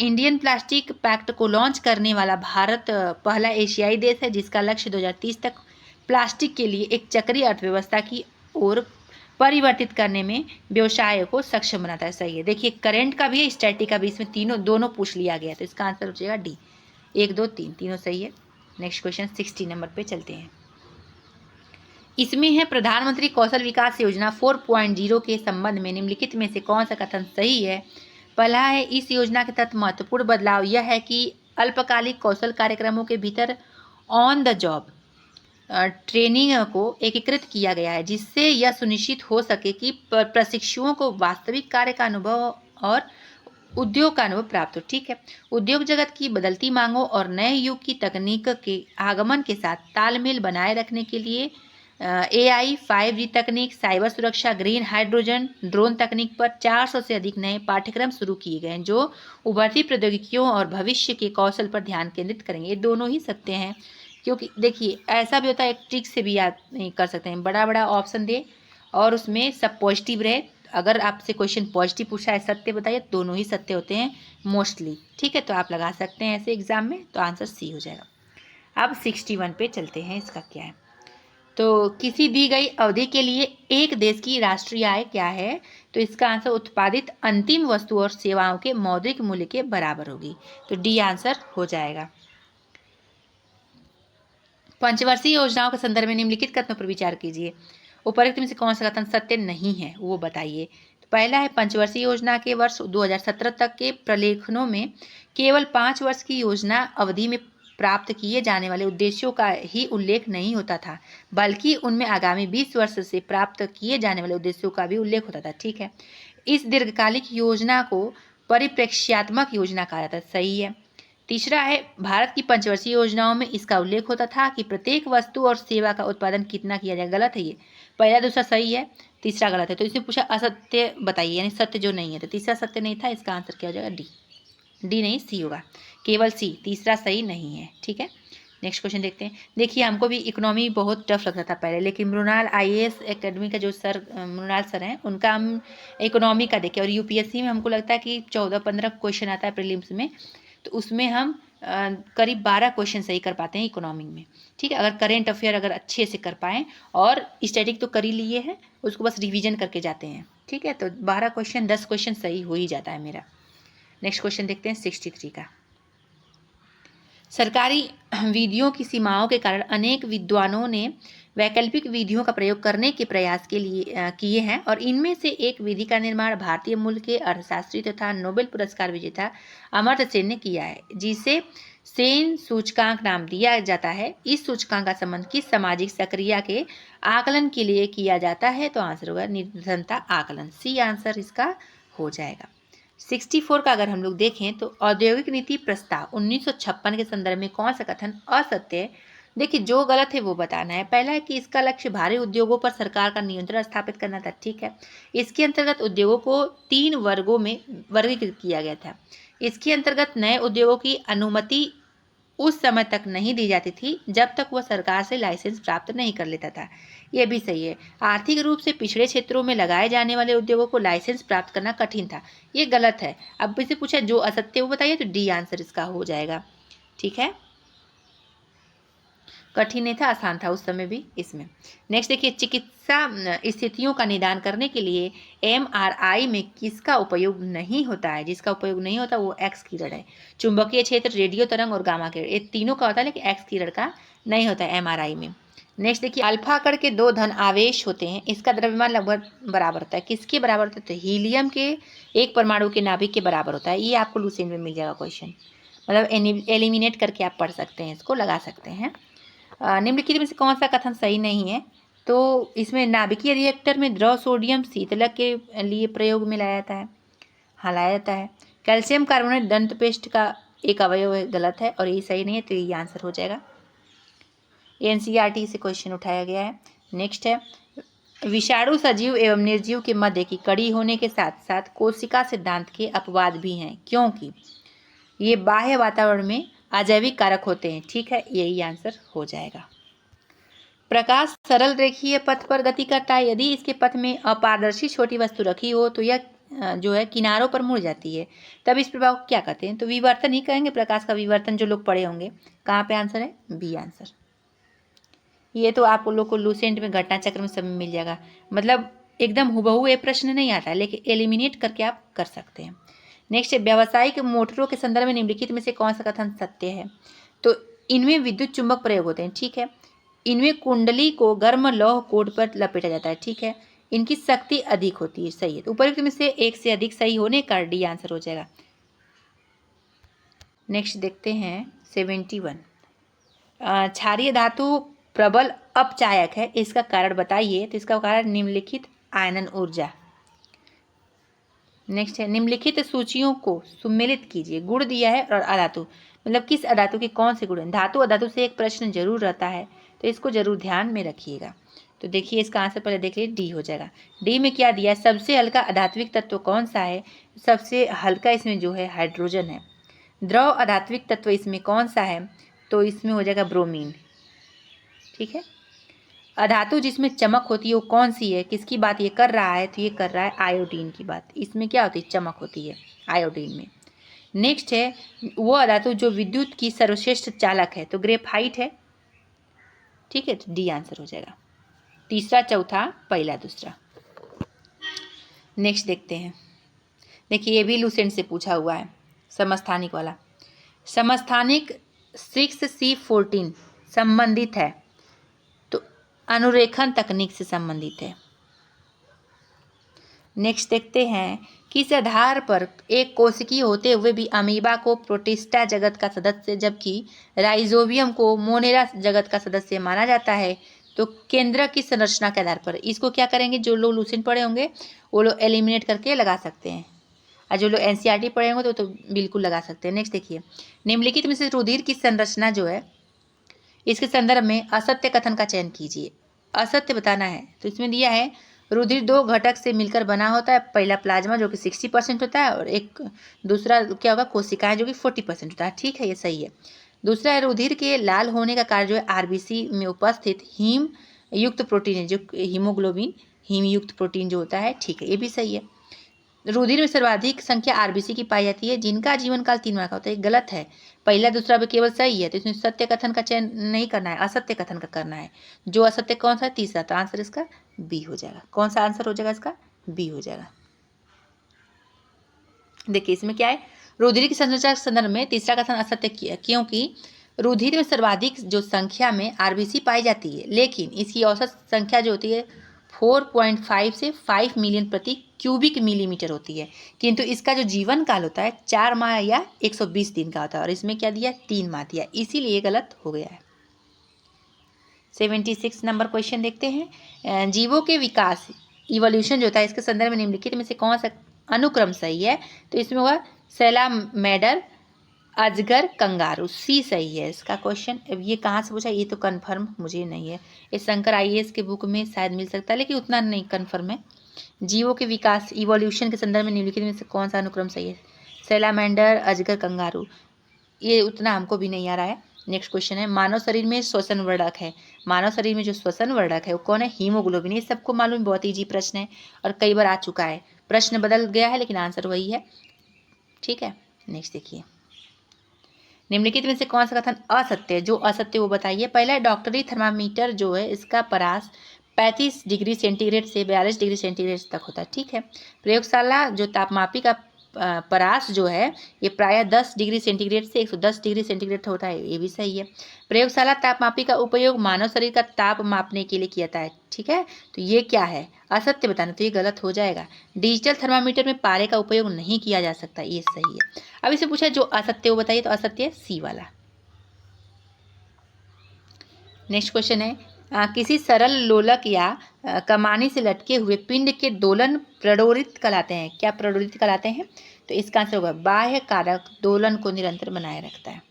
S1: इंडियन प्लास्टिक पैक्ट को लॉन्च करने वाला भारत पहला एशियाई देश है जिसका लक्ष्य 2030 तक प्लास्टिक के लिए एक चक्रीय अर्थव्यवस्था की ओर परिवर्तित करने में व्यवसाय को सक्षम बनाता है, सही है। देखिए, करंट का भी है, स्टैटिक का भी, इसमें दोनों पूछ लिया गया, तो इसका आंसर हो जाएगा डी। 1, 2, 3 तीनों सही है। नेक्स्ट क्वेश्चन 60 नंबर पे चलते हैं। इसमें है, प्रधानमंत्री कौशल विकास योजना 4.0 के संबंध में निम्नलिखित में से कौन सा कथन सही है। पहला है, इस योजना के तहत महत्वपूर्ण बदलाव यह है कि अल्पकालिक कौशल कार्यक्रमों के भीतर ऑन द जॉब ट्रेनिंग को एकीकृत किया गया है, जिससे यह सुनिश्चित हो सके कि प्रशिक्षुओं को वास्तविक कार्य का अनुभव और उद्योग का अनुभव प्राप्त हो, ठीक है। उद्योग जगत की बदलती मांगों और नए युग की तकनीक के आगमन के साथ तालमेल बनाए रखने के लिए AI, 5G तकनीक, साइबर सुरक्षा, ग्रीन हाइड्रोजन, ड्रोन तकनीक पर 400 से अधिक नए पाठ्यक्रम शुरू किए गए हैं जो उभरती प्रौद्योगिकियों और भविष्य के कौशल पर ध्यान केंद्रित करेंगे। ये दोनों ही सत्य हैं, क्योंकि देखिए ऐसा भी होता है, एक ट्रिक से भी याद नहीं कर सकते हैं, बड़ा बड़ा ऑप्शन दे और उसमें सब पॉजिटिव रहे। अगर आपसे क्वेश्चन पॉजिटिव पूछा है, सत्य बताइए, दोनों ही सत्य होते हैं मोस्टली। ठीक है, तो आप लगा सकते हैं ऐसे एग्जाम में, तो आंसर सी हो जाएगा। अब 61 पे चलते हैं, इसका क्या है। तो किसी दी गई अवधि के लिए एक देश की राष्ट्रीय आय क्या है, तो इसका आंसर उत्पादित अंतिम वस्तु और सेवाओं के मौद्रिक मूल्य के बराबर होगी, तो डी आंसर हो जाएगा। पंचवर्षीय योजनाओं के संदर्भ में निम्नलिखित कथनों पर विचार कीजिए। उपरोक्त में से कौन सा कथन सत्य नहीं है, वो बताइए। तो पहला है, पंचवर्षीय योजना के वर्ष 2017 तक के प्रलेखनों में केवल 5 वर्ष की योजना अवधि में प्राप्त किए जाने वाले उद्देश्यों का ही उल्लेख नहीं होता था, बल्कि उनमें आगामी 20 वर्ष से प्राप्त किए जाने वाले उद्देश्यों का भी उल्लेख होता था। ठीक है, इस दीर्घकालिक योजना को परिप्रेक्ष्यात्मक योजना कहा जाता है, सही है। तीसरा है, भारत की पंचवर्षीय योजनाओं में इसका उल्लेख होता था कि प्रत्येक वस्तु और सेवा का उत्पादन कितना किया जाए, गलत है ये। पहला दूसरा सही है, तीसरा गलत है। तो इसमें पूछा असत्य बताइए, यानी सत्य जो नहीं है, तो तीसरा सत्य नहीं था, इसका आंसर क्या हो जाएगा, डी। डी नहीं, सी होगा, केवल सी, तीसरा सही नहीं है। ठीक है, नेक्स्ट क्वेश्चन देखते हैं। देखिए, हमको भी इकोनॉमी बहुत टफ लगता था पहले, लेकिन मृणाल IAS एकेडमी का जो सर मृणाल सर हैं, उनका हम इकोनॉमी का देखें, और UPSC में हमको लगता है कि 14-15 क्वेश्चन आता है प्रीलिम्स में, तो उसमें हम करीब 12 क्वेश्चन सही कर पाते हैं इकोनॉमी में। ठीक है, अगर करेंट अफेयर अगर अच्छे से कर पाएँ, और स्टैटिक तो कर ही लिए हैं, उसको बस रिवीजन करके जाते हैं। ठीक है, तो 12 क्वेश्चन 10 क्वेश्चन सही हो ही जाता है मेरा। नेक्स्ट क्वेश्चन देखते हैं 63 का। सरकारी विधियों की सीमाओं के कारण अनेक विद्वानों ने वैकल्पिक विधियों का प्रयोग करने के प्रयास के लिए किए हैं, और इनमें से एक विधि का निर्माण भारतीय मूल के अर्थशास्त्री तथा नोबेल पुरस्कार विजेता अमर्त्य सेन ने किया है, जिसे सेन सूचकांक नाम दिया जाता है। इस सूचकांक का संबंध किस सामाजिक प्रक्रिया के आकलन के लिए किया जाता है, तो आंसर होगा निर्धनता आकलन, सी आंसर इसका हो जाएगा। 64 का अगर हम लोग देखें, तो औद्योगिक नीति प्रस्ताव 1956 के संदर्भ में कौन सा कथन असत्य है। देखिए, जो गलत है वो बताना है। पहला है कि इसका लक्ष्य भारी उद्योगों पर सरकार का नियंत्रण स्थापित करना था। ठीक है, इसके अंतर्गत उद्योगों को 3 वर्गों में वर्गीकृत किया गया था। इसके अंतर्गत नए उद्योगों की अनुमति उस समय तक नहीं दी जाती थी जब तक वह सरकार से लाइसेंस प्राप्त नहीं कर लेता था। यह भी सही है। आर्थिक रूप से पिछड़े क्षेत्रों में लगाए जाने वाले उद्योगों को लाइसेंस प्राप्त करना कठिन था। ये गलत है। अब इसे पूछा जो असत्य वो बताइए, तो डी आंसर इसका हो जाएगा। ठीक है, कठिन नहीं था, आसान था उस समय भी इसमें। नेक्स्ट देखिए, चिकित्सा स्थितियों का निदान करने के लिए MRI में किसका उपयोग नहीं होता है। जिसका उपयोग नहीं होता वो एक्स किरण है। चुंबकीय क्षेत्र, रेडियो तरंग और गामा किरण, ये तीनों का होता है, लेकिन एक्स किरण का नहीं होता है MRI में। नेक्स्ट देखिए, अल्फा कण के 2 धन आवेश होते हैं, इसका द्रव्यमान लगभग बराबर होता है। किसके बराबर होता है, तो हीलियम के एक परमाणु के नाभिक के बराबर होता है। ये आपको लूसेंट में मिल जाएगा क्वेश्चन, मतलब एलिमिनेट करके आप पढ़ सकते हैं, इसको लगा सकते हैं। निम्नलिखित में से कौन सा कथन सही नहीं है, तो इसमें नाभिकीय रिएक्टर में द्रव सोडियम शीतलक के लिए प्रयोग में लाया जाता है, हाँ लाया जाता है। कैल्शियम कार्बोनेट दंत पेस्ट का एक अवयव है, गलत है, और ये सही नहीं है, तो ये आंसर हो जाएगा। NCERT से क्वेश्चन उठाया गया है। नेक्स्ट है, विषाणु सजीव एवं निर्जीव के मध्य की कड़ी होने के साथ साथ कोशिका सिद्धांत के अपवाद भी हैं, क्योंकि ये बाह्य वातावरण में अजैविक कारक होते हैं। ठीक है, यही आंसर हो जाएगा। प्रकाश सरल रेखीय पथ पर गति करता है। यदि इसके पथ में अपारदर्शी छोटी वस्तु रखी हो तो यह जो है किनारों पर मुड़ जाती है, तब इस प्रभाव को क्या कहते हैं, तो विवर्तन ही कहेंगे। प्रकाश का विवर्तन जो लोग पढ़े होंगे। कहाँ पे आंसर है, बी आंसर। ये तो आप लोग को लूसेंट में घटना चक्र में सब में मिल जाएगा, मतलब एकदम हुबहू ये प्रश्न नहीं आता, लेकिन एलिमिनेट करके आप कर सकते हैं। नेक्स्ट है, व्यावसायिक मोटरों के संदर्भ में निम्नलिखित में से कौन सा कथन सत्य है, तो इनमें विद्युत चुंबक प्रयोग होते हैं। ठीक है, इनमें कुंडली को गर्म लौह कोड पर लपेटा जाता है। ठीक है, इनकी शक्ति अधिक होती है, सही है। तो उपरोक्त में से एक से अधिक सही होने का डी आंसर हो जाएगा। नेक्स्ट देखते हैं 71, क्षारीय धातु प्रबल अपचायक है, इसका कारण बताइए, तो इसका कारण निम्नलिखित आयनन ऊर्जा। नेक्स्ट है, निम्नलिखित सूचियों को सुमेलित कीजिए। गुण दिया है और अधातु, मतलब किस अधातु के कौन से गुण हैं। धातु अधातु से एक प्रश्न जरूर रहता है, तो इसको जरूर ध्यान में रखिएगा। तो देखिए इसका आंसर पहले देख लीजिए, डी हो जाएगा। डी में क्या दिया है, सबसे हल्का अधात्विक तत्व कौन सा है, सबसे हल्का इसमें जो है हाइड्रोजन है। द्रव अधात्विक तत्व इसमें कौन सा है, तो इसमें हो जाएगा ब्रोमीन। ठीक है, अधातु जिसमें चमक होती है वो कौन सी है, किसकी बात ये कर रहा है, तो ये कर रहा है आयोडीन की बात। इसमें क्या होती है, चमक होती है आयोडीन में। नेक्स्ट है वो अधातु जो विद्युत की सर्वश्रेष्ठ चालक है, तो ग्रेफाइट है। ठीक है, तो डी आंसर हो जाएगा। तीसरा, चौथा, पहला, दूसरा। नेक्स्ट देखते हैं। देखिए ये भी लूसेंट से पूछा हुआ है, समस्थानिक वाला। समस्थानिक 6C14 संबंधित है, तो अनुरेखण तकनीक से संबंधित है। नेक्स्ट देखते हैं, किस आधार पर एक कोशिकीय होते हुए भी अमीबा को प्रोटिस्टा जगत का सदस्य जबकि राइजोबियम को मोनेरा जगत का सदस्य माना जाता है, तो केंद्रक की संरचना के आधार पर। इसको क्या करेंगे, जो लोग लूसेंट पढ़े होंगे वो लोग एलिमिनेट करके लगा सकते हैं, और जो लोग एनसीईआरटी पढ़े होंगे तो बिल्कुल लगा सकते हैं। नेक्स्ट देखिए, निम्नलिखित में से रुधिर की संरचना जो है इसके संदर्भ में असत्य कथन का चयन कीजिए। असत्य बताना है, तो इसमें दिया है रुधिर दो घटक से मिलकर बना होता है, पहला प्लाज्मा जो कि 60% होता है और एक दूसरा क्या होगा, कोशिकाएं जो कि 40% होता है। ठीक है, ये सही है। दूसरा है रुधिर के लाल होने का कार्य जो है आरबीसी में उपस्थित हीम युक्त प्रोटीन है, जो हीमोग्लोबिन हीम युक्त प्रोटीन जो होता है। ठीक है, ये भी सही है। रुधिर में सर्वाधिक संख्या आरबीसी की पाई जाती है जिनका जीवन काल 3 माह का होता है। गलत है, पहला दूसरा भी केवल सही है, तो इसमें सत्य कथन का चयन नहीं करना है, असत्य कथन का करना है। जो असत्य कौन सा है, तीसरा, तो आंसर इसका बी हो जाएगा। कौन सा आंसर हो जाएगा इसका, बी हो जाएगा। देखिए इसमें क्या है, रुधिर की संरचना के संदर्भ में तीसरा कथन असत्य किया, क्योंकि रुधिर में सर्वाधिक जो संख्या में आरबीसी पाई जाती है, लेकिन इसकी औसत संख्या जो होती है 4.5 से 5 मिलियन प्रति क्यूबिक मिलीमीटर होती है, किंतु इसका जो जीवन काल होता है 4 माह या 120 दिन का होता है, और इसमें क्या दिया, 3 माह दिया, इसीलिए गलत हो गया है। 76 नंबर क्वेश्चन देखते हैं। जीवों के विकास इवोल्यूशन जो होता है इसके संदर्भ में निम्नलिखित में से कौन सा अनुक्रम सही है, तो इसमें होगा सैलामेंडर, अजगर, कंगारू। सी सही है इसका क्वेश्चन। अब ये कहाँ से पूछा, ये तो कंफर्म मुझे नहीं है, ये शंकर आईएएस के बुक में शायद मिल सकता है, लेकिन उतना नहीं कंफर्म है। जीवों के विकास इवोल्यूशन के संदर्भ में निम्नलिखित में से कौन सा अनुक्रम सही है, सैलामेंडर, अजगर, कंगारू, ये उतना हमको भी नहीं आ रहा है। नेक्स्ट क्वेश्चन है, मानव शरीर में श्वसन वर्धक है, मानव शरीर में जो श्वसन वर्धक है वो कौन है, हीमोग्लोबिन। ये सबको मालूम, बहुत ईजी प्रश्न है और कई बार आ चुका है, प्रश्न बदल गया है लेकिन आंसर वही है। ठीक है, नेक्स्ट देखिए, निम्नलिखित में से कौन सा कथन असत्य है, जो असत्य वो बताइए। पहला है डॉक्टरी थर्मामीटर जो है इसका परास 35 डिग्री सेंटीग्रेड से 42 डिग्री सेंटीग्रेड तक होता है। ठीक है, प्रयोगशाला जो तापमापी का परास जो है ये प्रायः 10 डिग्री सेंटीग्रेड से 110 डिग्री सेंटीग्रेड होता है, ये भी सही है। प्रयोगशाला तापमापी का उपयोग मानव शरीर का ताप मापने के लिए किया जाता है। ठीक है, तो ये क्या है, असत्य बताना, तो ये गलत हो जाएगा। डिजिटल थर्मामीटर में पारे का उपयोग नहीं किया जा सकता, ये सही है। अब इसे पूछा जो असत्य वो बताइए, तो असत्य सी वाला। नेक्स्ट क्वेश्चन है, किसी सरल लोलक या कमानी से लटके हुए पिंड के दोलन प्रडोरित कहलाते हैं। क्या प्रडोरित कहलाते हैं, तो इसका आंसर होगा बाह्य कारक दोलन को निरंतर बनाए रखता है।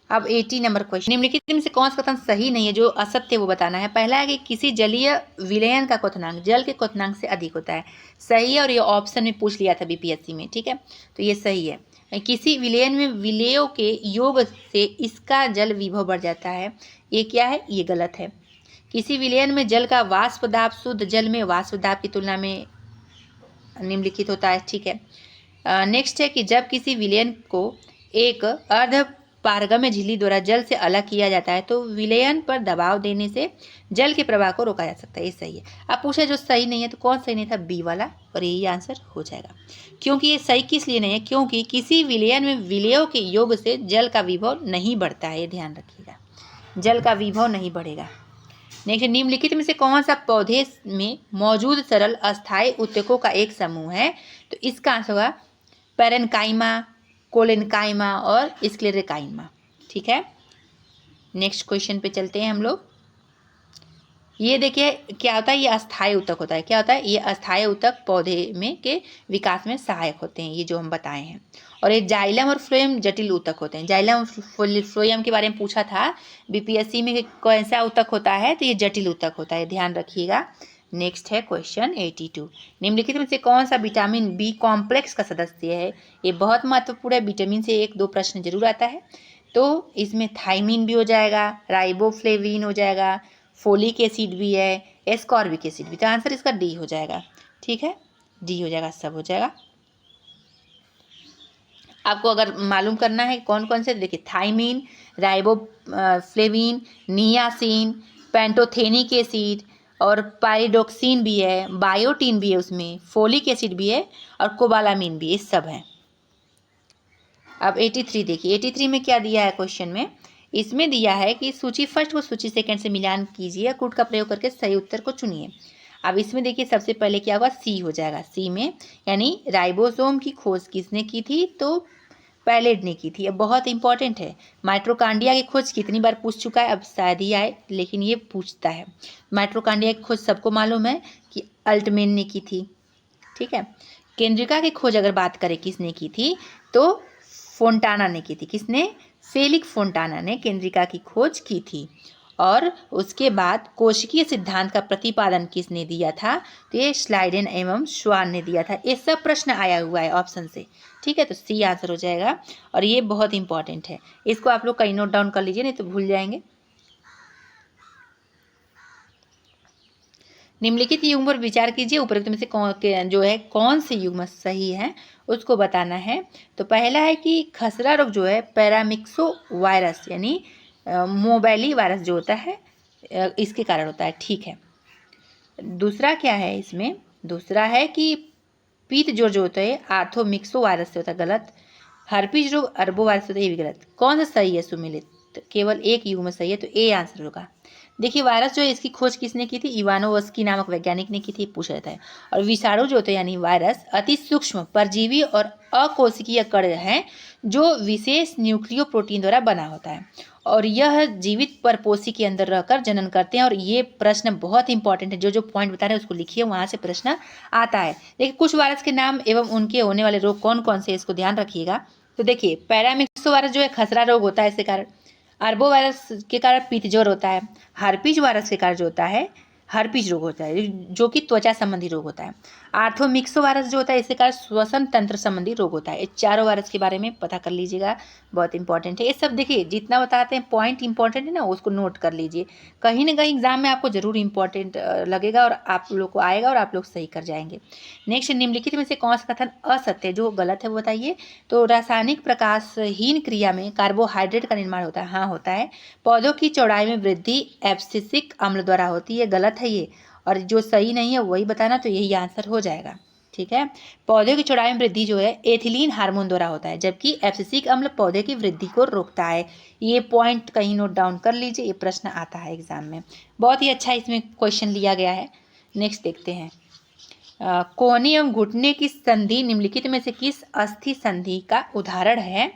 S1: अब 80 नंबर क्वेश्चन, निम्नलिखित में से कौन सा कथन सही नहीं है, जो असत्य वो बताना है। पहला है कि किसी जलीय विलयन का क्वथनांक जल के क्वथनांक से अधिक होता है, सही है, और ये ऑप्शन में पूछ लिया था बीपीएससी में। ठीक है, तो ये सही है। किसी विलयन में विलयों के योग से इसका जल विभव बढ़ जाता है, ये क्या है, ये गलत है। किसी विलयन में जल का वाष्प दाब शुद्ध जल में वाष्प दाब की तुलना में निम्नलिखित होता है। ठीक है, नेक्स्ट है कि जब किसी विलयन को एक अर्ध पारगम्य झिल्ली द्वारा जल से अलग किया जाता है तो विलयन पर दबाव देने से जल के प्रवाह को रोका जा सकता है, ये सही है। अब पूछा जो सही नहीं है, तो कौन सही नहीं था, बी वाला, और यही आंसर हो जाएगा। क्योंकि ये सही किस लिए नहीं है, क्योंकि किसी विलयन में विलयों के योग से जल का विभव नहीं बढ़ता है, ये ध्यान रखिएगा, जल का विभव नहीं बढ़ेगा। नेक्स्ट, निम्नलिखित में से कौन सा पौधे में मौजूद सरल अस्थायी उत्तकों का एक समूह है, तो इसका आंसर होगा पैरेन्काइमा, कोलेनकाइमा और स्क्लेरेकाइमा। ठीक है, नेक्स्ट क्वेश्चन पे चलते हैं हम लोग। ये देखिए क्या होता है, ये अस्थायी उत्तक होता है। क्या होता है, ये अस्थायी उत्तक पौधे में के विकास में सहायक होते हैं, ये जो हम बताए हैं। और ये जाइलम और फ्लोएम जटिल ऊतक होते हैं। जाइलम और फ्लोएम के बारे में पूछा था बीपीएससी में, कैसा ऊतक होता है, तो ये जटिल ऊतक होता है, ध्यान रखिएगा। नेक्स्ट है क्वेश्चन 82, निम्नलिखित में से कौन सा विटामिन बी कॉम्प्लेक्स का सदस्य है। ये बहुत महत्वपूर्ण है, विटामिन से 1-2 प्रश्न जरूर आता है। तो इसमें थायमिन भी हो जाएगा, राइबोफ्लेविन हो जाएगा, फोलिक एसिड भी है, एस्कॉर्बिक एसिड भी। तो आंसर इसका डी हो जाएगा, ठीक है, डी हो जाएगा, सब हो जाएगा। आपको अगर मालूम करना है कौन कौन से, देखिए thiamine, riboflavin, niacin, pantothenic acid और पाइरिडोक्सिन भी है, बायोटीन भी है, उसमें फोलिक एसिड भी है और कोबालामिन भी, ये सब है। अब 83 देखिए, 83 में क्या दिया है क्वेश्चन में, इसमें दिया है कि सूची फर्स्ट को सूची सेकंड से मिलान कीजिए, कूट का प्रयोग करके सही उत्तर को चुनिए। अब इसमें देखिए सबसे पहले क्या होगा, सी हो जाएगा। सी में यानी राइबोसोम की खोज किसने की थी, तो पैलेड ने की थी। अब बहुत इंपॉर्टेंट है, माइट्रोकांडिया की खोज कितनी बार पूछ चुका है, अब शायद ही आए, लेकिन ये पूछता है। माइट्रोकांडिया की खोज सबको मालूम है कि अल्टमेन ने की थी, ठीक है। केंद्रिका की खोज अगर बात करें किसने की थी, तो फोंटाना ने की थी। किसने, फेलिक फोंटाना ने केंद्रिका की खोज की थी। और उसके बाद कोशिकीय सिद्धांत का प्रतिपादन किसने दिया था, तो ये स्लाइडेन एवं श्वान ने दिया था। ये सब प्रश्न आया हुआ है ऑप्शन से, ठीक है, तो सी आंसर हो जाएगा। और ये बहुत इंपॉर्टेंट है, इसको आप लोग कहीं नोट डाउन कर लीजिए, नहीं तो भूल जाएंगे। निम्नलिखित युग्म पर विचार कीजिए, उपरोक्त में से कौन से युग्म सही है उसको बताना है। तो पहला है कि खसरा रोग जो है पैरामिक्सो वायरस यानी मोबैली वायरस जो होता है इसके कारण होता है, ठीक है। दूसरा क्या है इसमें, दूसरा है कि पीत ज्वर जो होता है आर्थोमिक्सो वायरस से होता है, गलत। हर्पीज रोग अरबो वायरस से होता है, ये भी गलत। कौन सा सही है सुमिलित, तो केवल एक युग्म सही है, तो ए आंसर होगा। देखिए वायरस जो है इसकी खोज किसने की थी, इवानोवस्की नामक वैज्ञानिक ने की थी, पूछा जाता है। और विषाणु जो होते हैं यानी वायरस अति सूक्ष्म परजीवी और अकोशिकीय कण हैं जो विशेष न्यूक्लियो प्रोटीन द्वारा बना होता है और यह जीवित परपोषी के अंदर रहकर जनन करते हैं। और ये प्रश्न बहुत इंपॉर्टेंट है, जो पॉइंट बता रहे हैं उसको लिखिए, वहाँ से प्रश्न आता है। देखिए कुछ वायरस के नाम एवं उनके होने वाले रोग कौन कौन से, इसको ध्यान रखिएगा। तो देखिए पैरामिक्सो वायरस जो है खसरा रोग होता है इसके कारण, अरबो वायरस के कारण पीत ज्वर होता है, हार्पिज वायरस के कारण जो होता है हर्पिज रोग होता है जो कि त्वचा संबंधी रोग होता है। आर्थोमिक्सो वायरस जो होता है इसके कारण श्वसन तंत्र संबंधी रोग होता है। ये चारों वायरस के बारे में पता कर लीजिएगा, बहुत इंपॉर्टेंट है ये सब। देखिए जितना बताते हैं पॉइंट इंपॉर्टेंट है ना, उसको नोट कर लीजिए, कहीं ना कहीं एग्जाम में आपको जरूर इंपॉर्टेंट लगेगा और आप लोग को आएगा और आप लोग सही कर जाएंगे। नेक्स्ट, निम्नलिखित में से कौन सा कथन असत्य जो गलत है वो बताइए। तो रासायनिक प्रकाशहीन क्रिया में कार्बोहाइड्रेट का निर्माण होता है, हाँ होता है। पौधों की चौड़ाई में वृद्धि एब्सिसिक अम्ल द्वारा होती है, गलत है ये। और जो सही नहीं है वही बताना, तो यही आंसर हो जाएगा, ठीक है। पौधे की चौड़ाई में वृद्धि जो है एथिलीन हार्मोन द्वारा होता है, जबकि एब्सिसिक अम्ल पौधे की वृद्धि को रोकता है। ये पॉइंट कहीं नोट डाउन कर लीजिए, ये प्रश्न आता है एग्जाम में, बहुत ही अच्छा इसमें क्वेश्चन लिया गया है। नेक्स्ट देखते हैं, कोहनी एवं घुटने की संधि निम्नलिखित में से किस अस्थि संधि का उदाहरण है।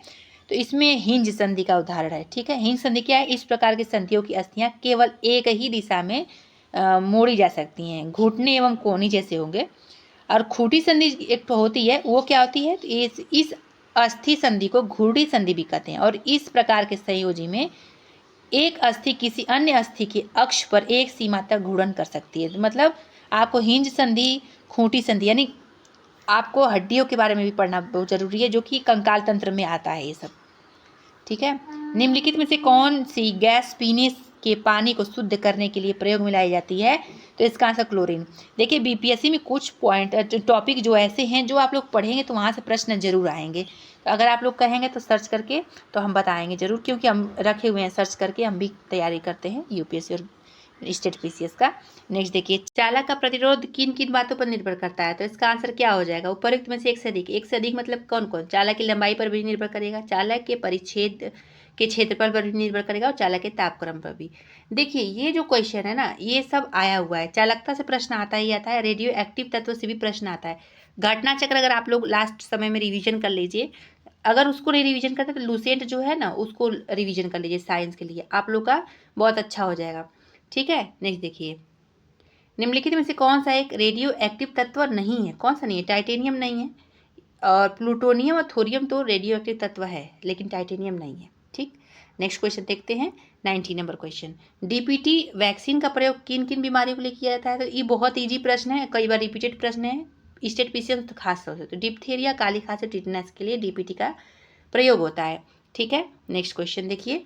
S1: तो इसमें हिंज संधि का उदाहरण है, ठीक है। हिंज संधि क्या है, इस प्रकार की संधियों की अस्थियां केवल एक ही दिशा में मोड़ी जा सकती हैं, घुटने एवं कोहनी जैसे होंगे। और खूटी संधि एक तो होती है, वो क्या होती है, तो इस अस्थि संधि को घुरडी संधि भी कहते हैं। और इस प्रकार के संयोजी में एक अस्थि किसी अन्य अस्थि के अक्ष पर एक सीमा तक घूर्णन कर सकती है। मतलब आपको हिंज संधि, खूंटी संधि यानी आपको हड्डियों के बारे में भी पढ़ना बहुत जरूरी है, जो कि कंकाल तंत्र में आता है ये सब, ठीक है। निम्नलिखित में से कौन सी गैस पीने के पानी को शुद्ध करने के लिए प्रयोग में लाई जाती है, तो इसका आंसर क्लोरीन। देखिए बीपीएससी में कुछ पॉइंट टॉपिक जो ऐसे हैं जो आप लोग पढ़ेंगे तो वहाँ से प्रश्न जरूर आएंगे। तो अगर आप लोग कहेंगे तो सर्च करके तो हम बताएंगे जरूर, क्योंकि हम रखे हुए हैं सर्च करके, हम भी तैयारी करते हैं यूपीएससी और स्टेट पीसीएस का। नेक्स्ट देखिए, चालक का प्रतिरोध किन किन बातों पर निर्भर करता है, तो इसका आंसर क्या हो जाएगा, उपरोक्त में से एक से अधिक। एक से अधिक मतलब कौन कौन, चालक की लंबाई पर भी निर्भर करेगा, चालक के परिच्छेद के क्षेत्रफल पर भी निर्भर करेगा और चालक के तापक्रम पर भी। देखिए ये जो क्वेश्चन है ना, ये सब आया हुआ है, चालकता से प्रश्न आता ही आता है, रेडियो एक्टिव तत्व से भी प्रश्न आता है। घटना चक्र अगर आप लोग लास्ट समय में रिवीजन कर लीजिए, अगर उसको नहीं रिवीजन करते तो लूसेंट जो है ना उसको रिवीजन कर लीजिए, साइंस के लिए आप लोग का बहुत अच्छा हो जाएगा, ठीक है। नेक्स्ट देखिए, निम्नलिखित में से कौन सा एक रेडियो एक्टिव तत्व नहीं है, कौन सा नहीं है, टाइटेनियम नहीं है, और प्लूटोनियम और थोरियम तो रेडियो एक्टिव तत्व है, लेकिन टाइटेनियम नहीं है। ठीक, नेक्स्ट क्वेश्चन देखते हैं 90 नंबर क्वेश्चन। डीपीटी वैक्सीन का प्रयोग किन किन बीमारियों के लिए किया जाता है? तो ये बहुत ईजी प्रश्न है, कई बार रिपीटेड प्रश्न है, स्टेट पीसीएस तो खास तौर से। तो डिप्थीरिया, काली खांसी, टिटनेस के लिए डीपीटी का प्रयोग होता है। ठीक है, नेक्स्ट क्वेश्चन देखिए।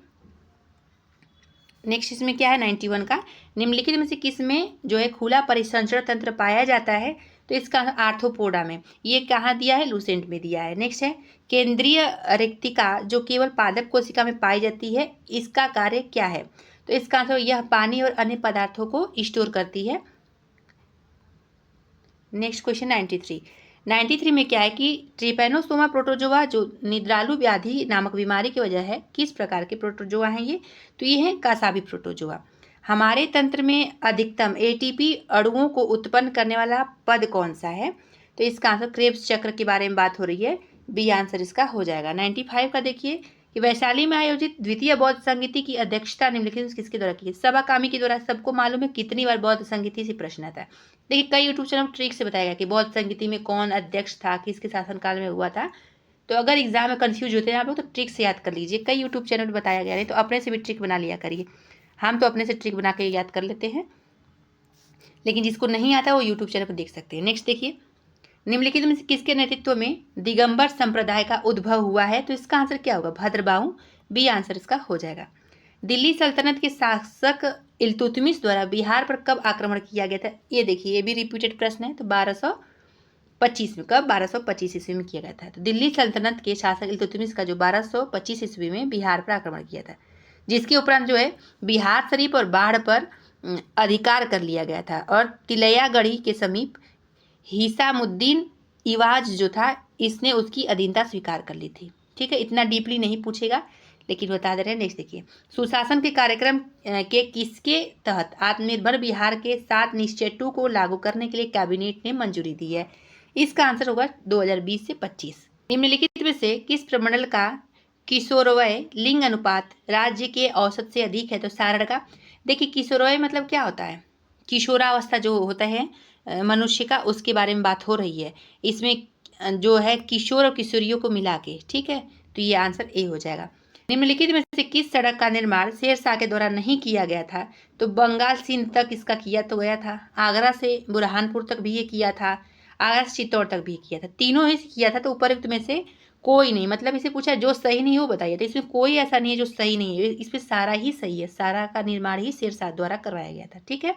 S1: नेक्स्ट इसमें क्या है 91 का, निम्नलिखित में से किस में जो है खुला परिसंचरण तंत्र पाया जाता है? तो इसका आर्थ्रोपोडा में। ये कहाँ दिया है? लूसेंट में दिया है। नेक्स्ट है केंद्रीय रिक्तिका जो केवल पादप कोशिका में पाई जाती है, इसका कार्य क्या है? तो इसका आंसर यह पानी और अन्य पदार्थों को स्टोर करती है। नेक्स्ट क्वेश्चन 93 में क्या है कि ट्रिपैनोसोमा प्रोटोजोआ जो निद्रालु व्याधि नामक बीमारी की वजह है, किस प्रकार के प्रोटोजोआ हैं ये? तो ये है कासाबी प्रोटोजोआ। हमारे तंत्र में अधिकतम एटीपी अणुओं को उत्पन्न करने वाला पद कौन सा है? तो इसका आंसर क्रेब्स चक्र के बारे में बात हो रही है, बी आंसर इसका हो जाएगा। 95 का देखिए कि वैशाली में आयोजित द्वितीय बौद्ध संगीति की अध्यक्षता निम्नलिखित किसके द्वारा की? सभा कामी के द्वारा। सबको मालूम है कितनी बार बौद्ध संगीति से प्रश्न आता है। देखिए कई यूट्यूब चैनल ट्रिक से बताया गया कि बौद्ध संगीति में कौन अध्यक्ष था, किसके शासनकाल में हुआ था। तो अगर एग्जाम में कंफ्यूज होते हैं आप लोग तो ट्रिक से याद कर लीजिए, कई यूट्यूब चैनल बताया गया है, तो अपने से भी ट्रिक बना लिया करिए। हम तो अपने से ट्रिक बना के याद कर लेते हैं, लेकिन जिसको नहीं आता वो यूट्यूब चैनल पर देख सकते हैं। नेक्स्ट देखिए, निम्नलिखित में से किसके नेतृत्व में दिगंबर संप्रदाय का उद्भव हुआ है? तो इसका आंसर क्या होगा? भद्रबाहु, बी आंसर इसका हो जाएगा। दिल्ली सल्तनत के शासक इल्तुतमिश द्वारा बिहार पर कब आक्रमण किया गया था? ये देखिए ये भी रिपीटेड प्रश्न है। तो 1225 में, कब? 1225 ईस्वी में किया गया था। तो दिल्ली सल्तनत के शासक इल्तुतमिश का जो 1225 ईस्वी में बिहार पर आक्रमण किया था, जिसके उपरांत जो है बिहार शरीफ और बाढ़ पर अधिकार कर लिया गया था, और तिलैयागढ़ी के समीप हिसामुद्दीन इवाज जो था इसने उसकी अधीनता स्वीकार कर ली थी। ठीक है, इतना डीपली नहीं पूछेगा लेकिन बता दे रहे हैं। नेक्स्ट देखिए, सुशासन के कार्यक्रम के किसके तहत आत्मनिर्भर बिहार के 7 निश्चय 2 को लागू करने के लिए कैबिनेट ने मंजूरी दी है? इसका आंसर होगा 2020 से 25। निम्नलिखित में से किस प्रमंडल का किशोरवय लिंग अनुपात राज्य के औसत से अधिक है? तो सारण का। देखिए किशोरवय मतलब क्या होता है? किशोरावस्था जो होता है मनुष्य का, उसके बारे में बात हो रही है। इसमें जो है किशोर और किशोरियों को मिला के। ठीक है, तो ये आंसर ए हो जाएगा। निम्नलिखित में से किस सड़क का निर्माण शेरशाह के द्वारा नहीं किया गया था? तो बंगाल सिंध तक इसका किया तो गया था, आगरा से बुरहानपुर तक भी ये किया था, आगरा से चित्तौड़ तक भी किया था, तीनों ही किया था। तो उपरोक्त में से कोई नहीं, मतलब इसे पूछा जो सही नहीं हो बताइए। तो इसमें कोई ऐसा नहीं है जो सही नहीं है, इसमें सारा ही सही है। सारा का निर्माण ही शेरशाह द्वारा करवाया गया था। ठीक है,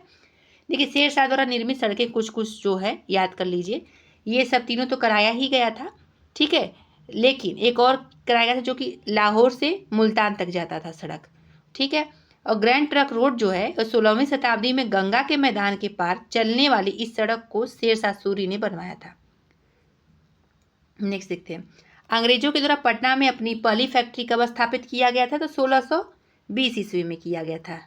S1: देखिए शेरशाह द्वारा निर्मित सड़कें कुछ कुछ जो है याद कर लीजिए। ये सब तीनों तो कराया ही गया था। ठीक है, लेकिन एक और कराया गया था जो कि लाहौर से मुल्तान तक जाता था सड़क। ठीक है, और ग्रैंड ट्रक रोड जो है 16वीं शताब्दी में गंगा के मैदान के पार चलने वाली इस सड़क को शेरशाह सूरी ने बनवाया था। नेक्स्ट देखते हैं, अंग्रेजों के द्वारा पटना में अपनी पहली फैक्ट्री कब स्थापित किया गया था? तो 1620 ईस्वी में किया गया था।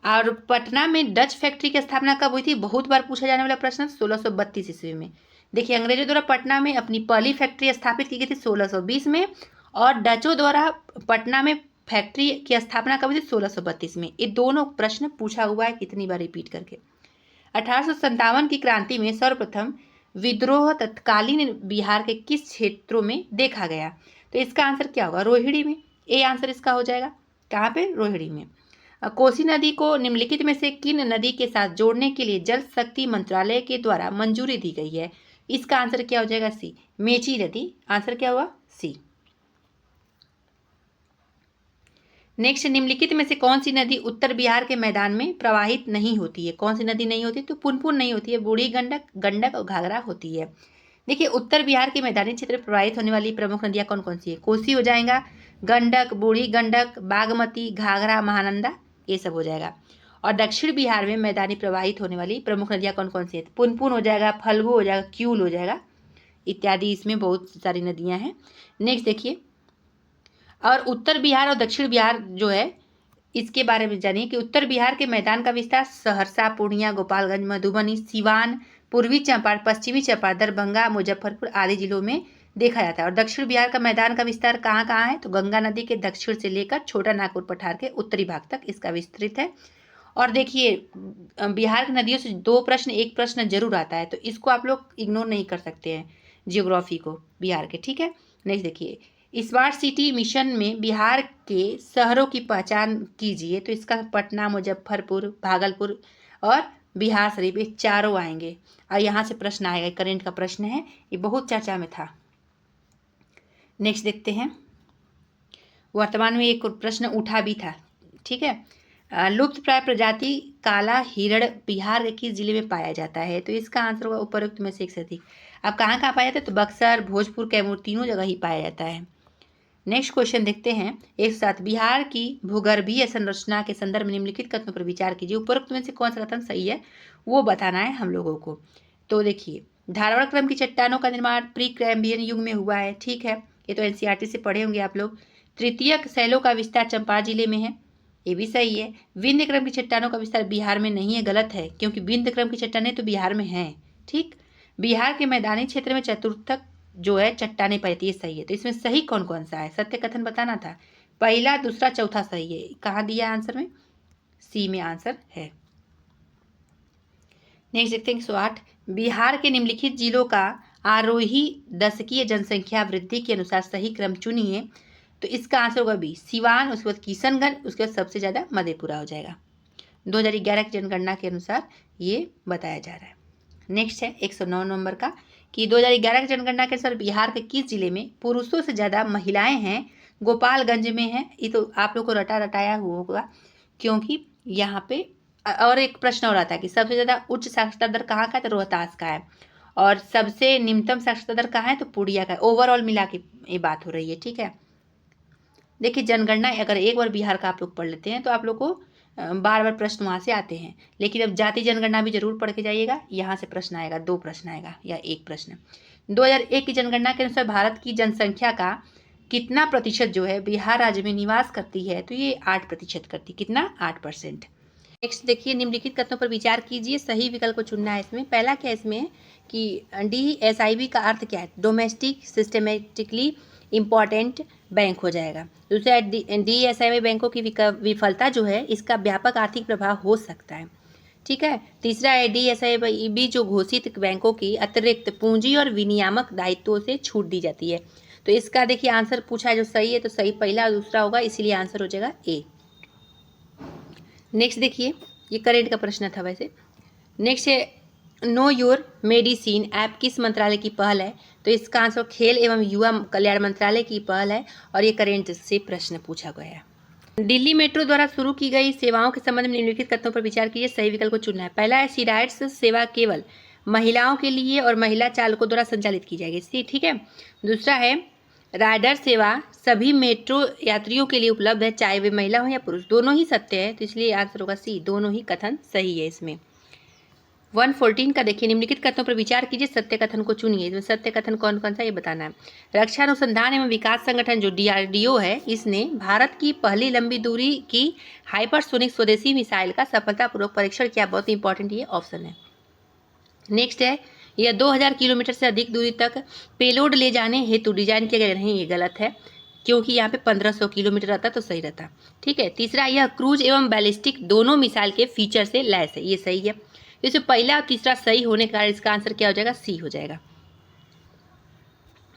S1: और पटना में डच फैक्ट्री की स्थापना कब हुई थी? बहुत बार पूछा जाने वाला प्रश्न, 1632 ईस्वी में। देखिए अंग्रेजों द्वारा पटना में अपनी पहली फैक्ट्री स्थापित की गई थी 1620 में, और डचों द्वारा पटना में फैक्ट्री की स्थापना कब हुई थी? 1632 में। ये दोनों प्रश्न पूछा हुआ है कितनी बार रिपीट करके। 1857 की क्रांति में सर्वप्रथम विद्रोह तत्कालीन बिहार के किस क्षेत्रों में देखा गया? तो इसका आंसर क्या होगा? रोहिणी में। ए आंसर इसका हो जाएगा। कहाँ पे? रोहिणी में। कोसी नदी को निम्नलिखित में से किन नदी के साथ जोड़ने के लिए जल शक्ति मंत्रालय के द्वारा मंजूरी दी गई है? इसका आंसर क्या हो जाएगा? सी, मेची नदी। आंसर क्या हुआ? सी। नेक्स्ट, निम्नलिखित में से कौन सी नदी उत्तर बिहार के मैदान में प्रवाहित नहीं होती है? कौन सी नदी नहीं होती? तो पुनपुन नहीं होती है, बूढ़ी गंडक, गंडक और घाघरा होती है। देखिए उत्तर बिहार के मैदानी क्षेत्र में प्रवाहित होने वाली प्रमुख नदियां कौन कौन सी है? कोसी हो जाएगा, गंडक, बूढ़ी गंडक, बागमती, घाघरा, महानंदा, ये सब हो जाएगा। और दक्षिण बिहार में मैदानी प्रवाहित होने वाली प्रमुख नदियां कौन कौन सी है? पुनपुन हो जाएगा, फल्गु हो जाएगा, क्यूल हो जाएगा, इत्यादि इसमें बहुत सारी नदियां हैं। नेक्स्ट देखिए, और उत्तर बिहार और दक्षिण बिहार जो है इसके बारे में जानिए कि उत्तर बिहार के मैदान का विस्तार सहरसा, पूर्णिया, गोपालगंज, मधुबनी, सिवान, पूर्वी चंपारण, पश्चिमी चंपारण, दरभंगा, मुजफ्फरपुर आदि जिलों में देखा जाता है। और दक्षिण बिहार का मैदान का विस्तार कहाँ कहाँ है? तो गंगा नदी के दक्षिण से लेकर छोटा नागपुर पठार के उत्तरी भाग तक इसका विस्तृत है। और देखिए बिहार की नदियों से 2 प्रश्न, 1 प्रश्न जरूर आता है, तो इसको आप लोग इग्नोर नहीं कर सकते हैं। जियोग्राफी को बिहार के, ठीक है। नेक्स्ट देखिए, स्मार्ट सिटी मिशन में बिहार के शहरों की पहचान कीजिए। तो इसका पटना, मुजफ्फरपुर, भागलपुर और बिहार शरीफ, ये चारों आएंगे। और यहाँ से प्रश्न आएगा, करंट का प्रश्न है, ये बहुत चर्चा में था। नेक्स्ट देखते हैं, वर्तमान में एक प्रश्न उठा भी था, ठीक है। लुप्त प्राय प्रजाति काला हिरण बिहार के किस जिले में पाया जाता है? तो इसका आंसर होगा उपरोक्त में से एक से अधिक। अब कहाँ कहाँ पाया जाता है? तो बक्सर, भोजपुर, कैमूर, तीनों जगह ही पाया जाता है। नेक्स्ट क्वेश्चन देखते हैं एक साथ। बिहार की भूगर्भीय संरचना के संदर्भ में निम्नलिखित कथनों पर विचार कीजिए। उपरोक्त में से कौन सा कथन सही है वो बताना है हम लोगों को। तो देखिए, धारवाड़ क्रम की चट्टानों का निर्माण प्री कैम्ब्रियन युग में हुआ है, ठीक है, ये तो एनसीईआरटी से पढ़े होंगे आप लोग। तृतीयक शैलों का विस्तार चंपारण जिले में है, ये भी सही है। विंध्य क्रम की चट्टानों का विस्तार बिहार में नहीं है, गलत है, क्योंकि विंध्य क्रम की चट्टानें तो बिहार में हैं, ठीक। बिहार के मैदानी क्षेत्र में चतुर्थक जो है चट्टानें पाई, ये सही है। तो इसमें सही कौन कौन सा है? सत्य कथन बताना था, पहला, दूसरा, चौथा सही है। कहाँ दिया आंसर में? सी में आंसर है। नेक्स्ट देखते हैं 108। बिहार के निम्नलिखित जिलों का आरोही दशकीय जनसंख्या वृद्धि के अनुसार सही क्रम चुनिए। तो इसका आंसर होगा बी, सिवान, उसके बाद किशनगंज, उसके बाद सबसे ज़्यादा मधेपुरा हो जाएगा। 2011 की जनगणना के अनुसार ये बताया जा रहा है। नेक्स्ट है 109 नंबर का, कि 2011 की जनगणना के अनुसार बिहार के किस जिले में पुरुषों से ज़्यादा महिलाएं हैं? गोपालगंज में है। ये तो आप लोग को रटाया हुआ होगा, क्योंकि यहाँ पे और एक प्रश्न हो रहा था कि सबसे ज़्यादा उच्च साक्षरता दर कहाँ का है? तो रोहतास का है। और सबसे निम्नतम साक्षरता दर कहाँ है? तो पूर्णिया का है। ओवरऑल मिला के ये बात हो रही है, ठीक है। देखिए, जनगणना अगर एक बार बिहार का आप लोग पढ़ लेते हैं तो आप लोग को बार बार प्रश्न वहाँ से आते हैं, लेकिन अब जाति जनगणना भी जरूर पढ़ के जाइएगा। यहाँ से प्रश्न आएगा, 2 प्रश्न आएगा या 1 प्रश्न। 2001 की जनगणना के अनुसार भारत की जनसंख्या का कितना प्रतिशत जो है बिहार राज्य में निवास करती है? तो ये 8% करती। कितना? 8%। नेक्स्ट देखिए, निम्नलिखित कथनों पर विचार कीजिए, सही विकल्प को चुनना है इसमें। पहला क्या इसमें है कि DSIB का अर्थ क्या है? डोमेस्टिक सिस्टमेटिकली इम्पॉर्टेंट बैंक हो जाएगा। दूसरा, DSIB बैंकों की विफलता जो है इसका व्यापक आर्थिक प्रभाव हो सकता है, ठीक है। तीसरा है, DSIB जो घोषित बैंकों की अतिरिक्त पूंजी और विनियामक दायित्वों से छूट दी जाती है। तो इसका देखिए आंसर पूछा है जो सही है, तो सही पहला और दूसरा होगा, इसीलिए आंसर हो जाएगा ए। नेक्स्ट देखिए, ये करेंट का प्रश्न था वैसे। नेक्स्ट है, नो योर मेडिसिन ऐप किस मंत्रालय की पहल है? तो इसका आंसर खेल एवं युवा कल्याण मंत्रालय की पहल है, और ये करेंट से प्रश्न पूछा गया है। दिल्ली मेट्रो द्वारा शुरू की गई सेवाओं के संबंध में निम्नलिखित कथनों पर विचार कीजिए, सही विकल्प को चुनना है। पहला है, सी राइड्स सेवा केवल महिलाओं के लिए और महिला चालकों द्वारा संचालित की जाएगी, ठीक है। दूसरा है, राइडर सेवा सभी मेट्रो यात्रियों के लिए उपलब्ध है, चाहे वे महिला हो या पुरुष, दोनों ही सत्य है, तो इसलिए आंसर होगा सी, दोनों ही कथन सही है इसमें। 114 का देखिए, निम्नलिखित कथनों पर विचार कीजिए, सत्य कथन को चुनिए। इसमें सत्य कथन कौन कौन सा ये बताना है। रक्षा अनुसंधान एवं विकास संगठन जो DRDO है, इसने भारत की पहली लंबी दूरी की हाइपरसोनिक स्वदेशी मिसाइल का सफलतापूर्वक परीक्षण किया। बहुत इंपॉर्टेंट ये ऑप्शन है। नेक्स्ट है, यह 2000 किलोमीटर से अधिक दूरी तक पेलोड ले जाने हेतु डिजाइन किया गया नहीं, ये गलत है, क्योंकि यहाँ पे 1500 किलोमीटर रहता तो सही रहता, ठीक है। तीसरा, यह क्रूज एवं बैलिस्टिक दोनों मिसाइल के फीचर से लैस है, ये सही है। इसे पहला और तीसरा सही होने का इसका आंसर क्या हो जाएगा? सी हो जाएगा।